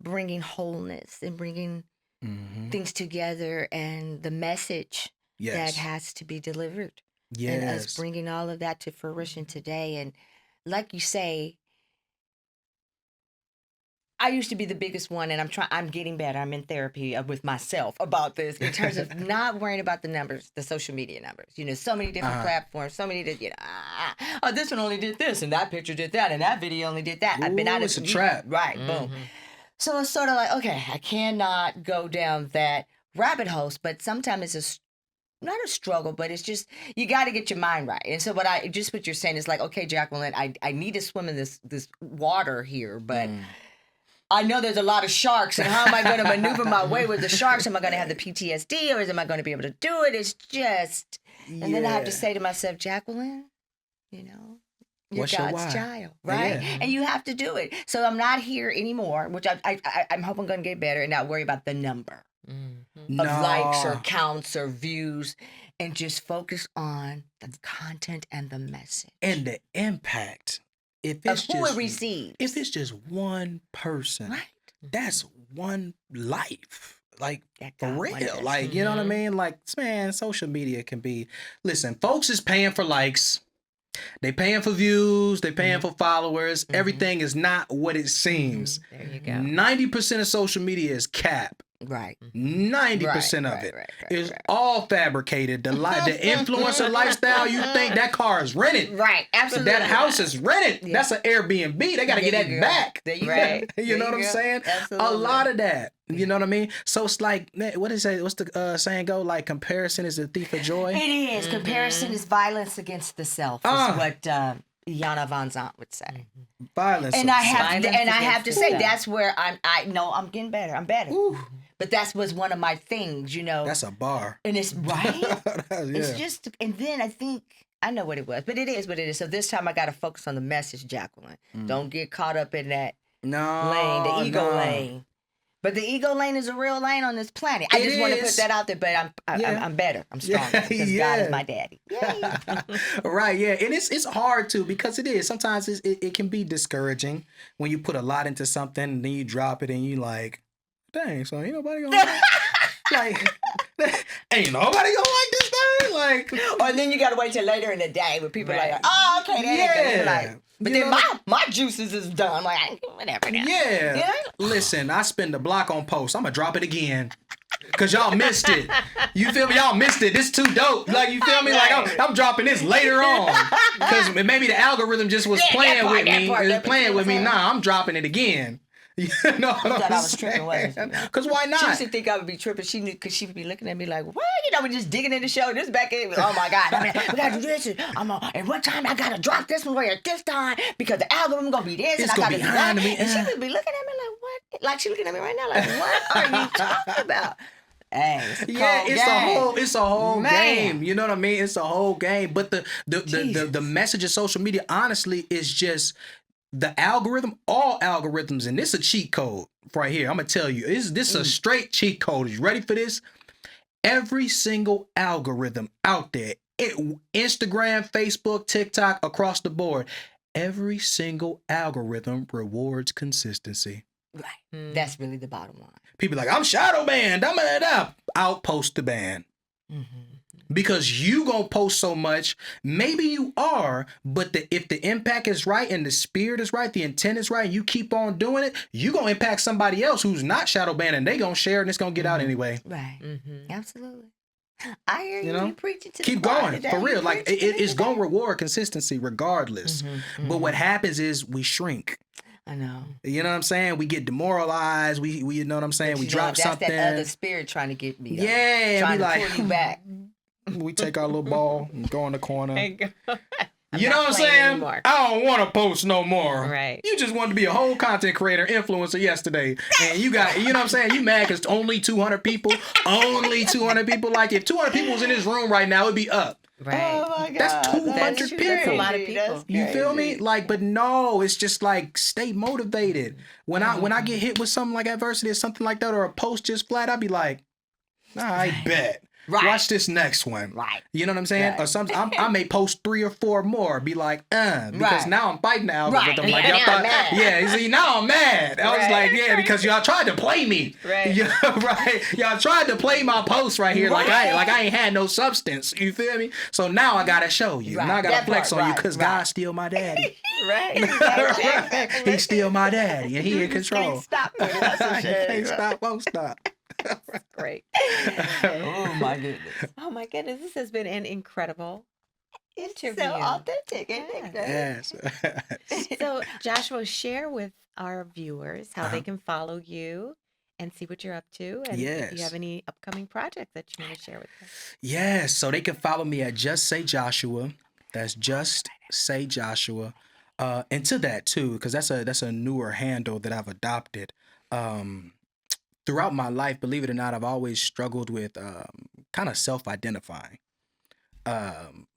bringing wholeness and bringing Mm-hmm. things together and the message Yes. that has to be delivered. Yes. And us bringing all of that to fruition today. And like you say, I used to be the biggest one, and I'm getting better. I'm in therapy with myself about this in terms of not worrying about the numbers, the social media numbers. You know, so many different platforms, so many, oh, this one only did this, and that picture did that, and that video only did that. I've been out of it's a trap. Right, boom. So it's sort of like, okay, I cannot go down that rabbit hole, but sometimes it's not a struggle, but it's just, you got to get your mind right. And so what you're saying is like, okay, Jacqueline, I need to swim in this water here, but I know there's a lot of sharks, and how am I going to maneuver my way with the sharks? Am I going to have the PTSD, or am I going to be able to do it? It's just, and then I have to say to myself, Jacqueline, you know, you're What's your God's why? child, right? Yeah. And you have to do it. So I'm not here anymore, which I'm hoping I'm going to get better and not worry about the number of likes or counts or views, and just focus on the content and the message And the impact. If it's of who just, it receives. If it's just one person, Right. that's one life. Like, That for God wanted real. us. Like, you know what I mean? Like, man, social media can be... Listen, folks is paying for likes. They paying for views. They paying for followers. Everything is not what it seems. There you go. 90% of social media is cap. Right. 90% of Right, it right, is right. all fabricated. The influencer lifestyle, you think that car is rented. Right. Absolutely. That house is rented. Yeah. That's an Airbnb. They got to get There that you go. back. There you Right. go. You know what I'm go. saying? Absolutely. A lot of that. You know what I mean? So it's like, what is it? What's the saying go? Like, comparison is a thief of joy. It is. Comparison is violence against the self, is what Iana Van Zant would say. Violence. And I have Violence and I have to against say the self. that's where I know I'm getting better. I'm better. But that was one of my things, you know. That's a bar. And it's right. Yeah. It's just, and then I think I know what it was, but it is what it is. So this time I got to focus on the message, Jacqueline. Don't get caught up in that No. lane, the ego no. lane. But the ego lane is a real lane on this planet. I It just want to put is. that out there. But I'm better. I'm stronger because God Yeah. is my daddy. Yay. Right, yeah, and it's hard too, because it is sometimes it can be discouraging when you put a lot into something and then you drop it and you like, dang, so ain't nobody gonna like, ain't nobody gonna like this thing, like, Or then you got to wait till later in the day when people are Right. like, oh, okay, that ain't good. Yeah. Like, but You then know? my juices is done. Like, I ain't whatever now. yeah. Yeah. Listen, I spend the block on posts. I'm gonna drop it again. Cause y'all missed it. You feel me? Y'all missed it. This too dope. Like, you feel me? Like, I'm dropping this later on. Cause maybe the algorithm just was Yeah, playing that part, with that me. part, It was that playing part. with me. Nah, I'm dropping it again. You know what thought I'm I was tripping, wasn't saying? she? Cause why She not? used to think I would be tripping. She knew because she would be looking at me like, what? You know, we just digging in the show. This back in. Oh my God. I mean, we gotta do this. And what time I gotta drop this one way at this time because the algorithm gonna be this. It's and I gonna gotta be do behind that. me. And she would be looking at me like, what? Like she looking at me right now like, what are you talking about? Hey, it's a Yeah, cold game. it's a whole Man. game. You know what I mean? It's a whole game. But the message of social media, honestly, is just the algorithm. All algorithms, and this is a cheat code right here. I'm gonna tell you, this is a straight cheat code. You ready for this? Every single algorithm out there, Instagram, Facebook, TikTok, across the board, every single algorithm rewards consistency. Right. That's really the bottom line. People like, I'm shadow banned. I'm outpost the ban. Because you gonna post so much, maybe you are, but if the impact is right and the spirit is right, the intent is right, and you keep on doing it, you gonna impact somebody else who's not shadow banned, and they gonna share it, and it's gonna get out anyway. Right. Absolutely. I hear you. You know? You preaching to Keep the choir going, today. for You real. Like, preaching to it's the gonna choir. reward consistency regardless. But what happens is we shrink. I know. You know what I'm saying? We get demoralized. We you know what I'm saying? But We you know, drop that's something. that other spirit trying to get me. Though. Yeah, trying we to like, pull you back. we take our little ball and go in the corner. I'm You know not what I'm playing saying? anymore. I don't want to post no more. Right. You just wanted to be a whole content creator, influencer yesterday. And you got, you know what I'm saying? You mad because only 200 people, only 200 people. Like, if 200 people was in this room right now, it'd be up. Right. Oh my God. That's 200 true. people. That's a lot of people. That's You feel me? crazy. Like, but no, it's just like, stay motivated. When I get hit with something like adversity or something like that, or a post just flat, I'd be like, nah, I bet. Right. Watch this next one. Right. You know what I'm saying? Right. Or some I may post 3 or 4 more. Be like, because Right. now I'm fighting the algorithm. Right. Like, Yeah, y'all now thought, I'm mad. yeah. See, now I'm mad. I was Right. like, yeah, because y'all tried to play me. Right. Yeah, right. Y'all tried to play my post right here. Like I ain't had no substance. You feel me? So now I gotta show you. Right. Now I gotta That flex part, on you right, because right. God's still my daddy. Right. Right. He's still my daddy, and he in You just control. can't stop with it. That's for He sure. can't stop, won't stop. Great. Oh my goodness. Oh my goodness, this has been an incredible It's interview. so authentic, isn't it? Yes. Yes. So, Joshua, share with our viewers how they Uh-huh. can follow you and see what you're up to, and if you Yes. have any upcoming projects that you want to share with us. Yes. So they can follow me at Just Say Joshua. That's Just Say Joshua. And to that too, because that's a newer handle that I've adopted. Throughout my life, believe it or not, I've always struggled with kind of self-identifying.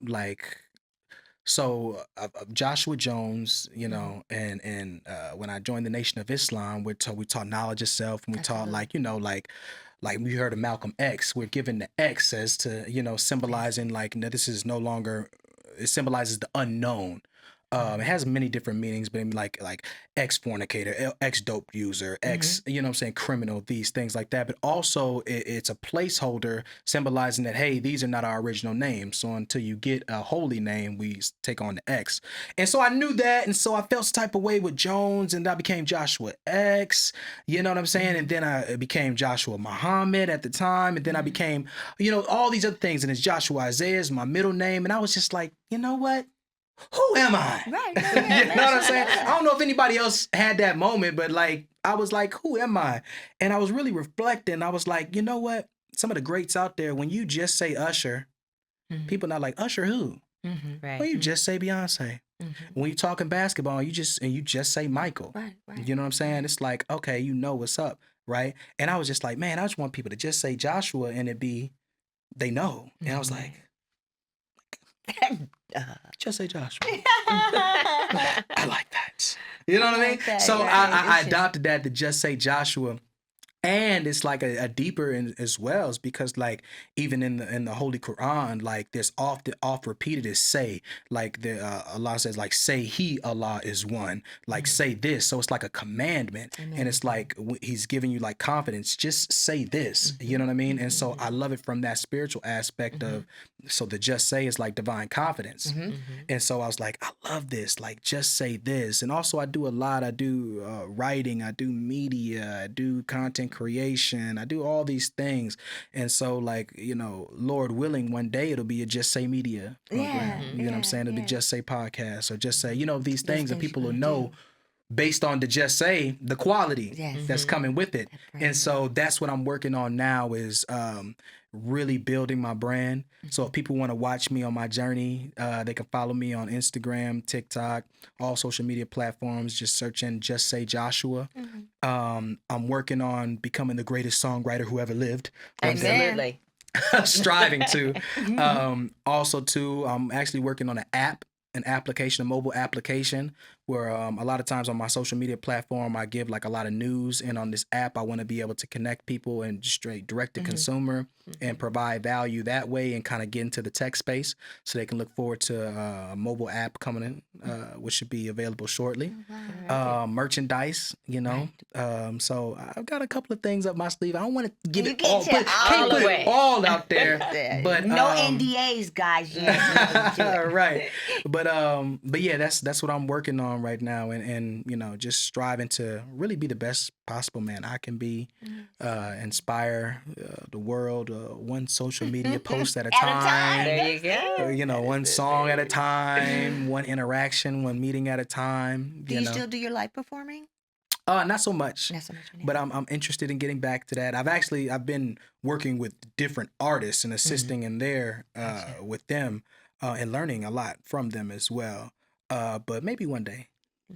Like Joshua Jones, you know, and when I joined the Nation of Islam, we taught knowledge of self, and we taught Absolutely. like we heard of Malcolm X. We're given the X as to symbolizing like this is no longer. It symbolizes the unknown. It has many different meanings, but like ex fornicator, ex dope user, ex criminal, these things like that. But also it's a placeholder symbolizing that hey, these are not our original names. So until you get a holy name, we take on the X. And so I knew that, and so I felt some type of way with Jones, and I became Joshua X. You know what I'm saying? And then I became Joshua Muhammad at the time, and then I became all these other things, and it's Joshua Isaiah is my middle name, and I was just like, you know what? Who am I? Right. You know what I'm saying? I don't know if anybody else had that moment, but like I was like, who am I? And I was really reflecting. I was like, you know what? Some of the greats out there, when you just say Usher, people not like Usher who? Right. Well, you just say Beyonce. When you talking basketball, you just say Michael. Right. You know what I'm saying? It's like, okay, you know what's up, right? And I was just like, man, I just want people to just say Joshua and they know. And I was like, just say Joshua. I like that. You know what I mean? like that, So yeah. I adopted that to just say Joshua. And it's like a deeper as well, is because like even in the Holy Quran, like there's oft repeated is say, like the Allah says like say He Allah is one, like say this. So it's like a commandment, and it's like He's giving you like confidence. Just say this, you know what I mean? And so I love it from that spiritual aspect of. So the just say is like divine confidence, and so I was like, I love this. Like just say this, and also I do a lot. I do writing, I do media, I do content creation, I do all these things, and so like Lord willing, one day it'll be a Just Say Media program. Yeah, You know what I'm saying? It'll be yeah. Just Say podcast or Just Say these things that things people you're will gonna know based on the Just Say the quality Yes. that's coming with it. And so that's what I'm working on now is really building my brand. So if people want to watch me on my journey, they can follow me on Instagram, TikTok, all social media platforms. Just search in Just Say Joshua. I'm working on becoming the greatest songwriter who ever lived. Absolutely. Striving to. Also too, I'm actually working on an application, a mobile application where a lot of times on my social media platform, I give like a lot of news, and on this app, I want to be able to connect people and straight direct to consumer and provide value that way and kind of get into the tech space so they can look forward to a mobile app coming in, which should be available shortly. Merchandise, so I've got a couple of things up my sleeve. I don't want to give You it can't all, tell can't all put the it way. all out there. But no NDAs, guys. You have to do it. right. But yeah, that's what I'm working on right now, and just striving to really be the best possible man I can be, inspire the world, one social media post at a time. There you go. One song at a time, one interaction, one meeting at a time. Do you still do your live performing? Not so much. Not so much anymore. But I'm interested in getting back to that. I've been working with different artists and assisting in there with them and learning a lot from them as well. But maybe one day.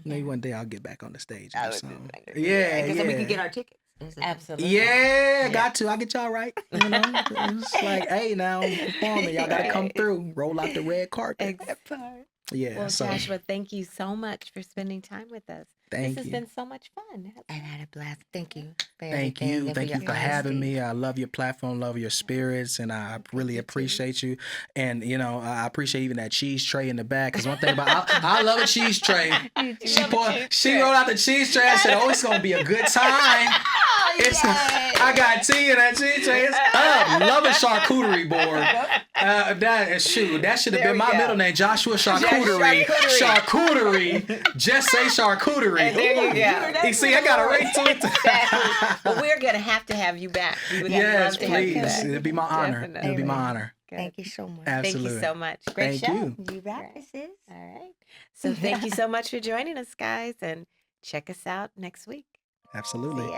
Maybe one day I'll get back on the stage. I And do would something. do Yeah, because then we can yeah. get our tickets. Absolutely. Yeah, got to. I'll get y'all right. It's like, hey, now I'm performing. Y'all got to come through. Roll out the red carpet. That part. Yeah. Well, So Joshua, thank you so much for spending time with us. thank This has you. been so much fun. I had a blast. Thank you for Thank everything you. and for Thank your you for having honesty. me. I love your platform, love your spirits, and I really you too. appreciate you. And, I appreciate even that cheese tray in the back. Because one thing about I love a cheese tray. You do She love a cheese she tray. rolled out the cheese tray. I said, "Oh, it's gonna be a good time." Oh, It's yay. I got tea in that cheese tray. It's up. Love a charcuterie board. That shoot. That should have There been we my go. middle name, Joshua Charcuterie. Charcuterie. Just say charcuterie. And there you go. You see, I got a ring to it. Exactly. Well, we're going to have you back. We would Yes, love to have you please. back. It'd be my honor. Definitely. It'd be my Amen. honor. Good. Thank you so much. Absolutely. Thank you so much. Great Thank show. you. You rock Right. this is. All right. So thank you so much for joining us, guys, and check us out next week. Absolutely. See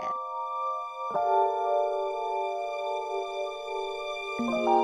ya.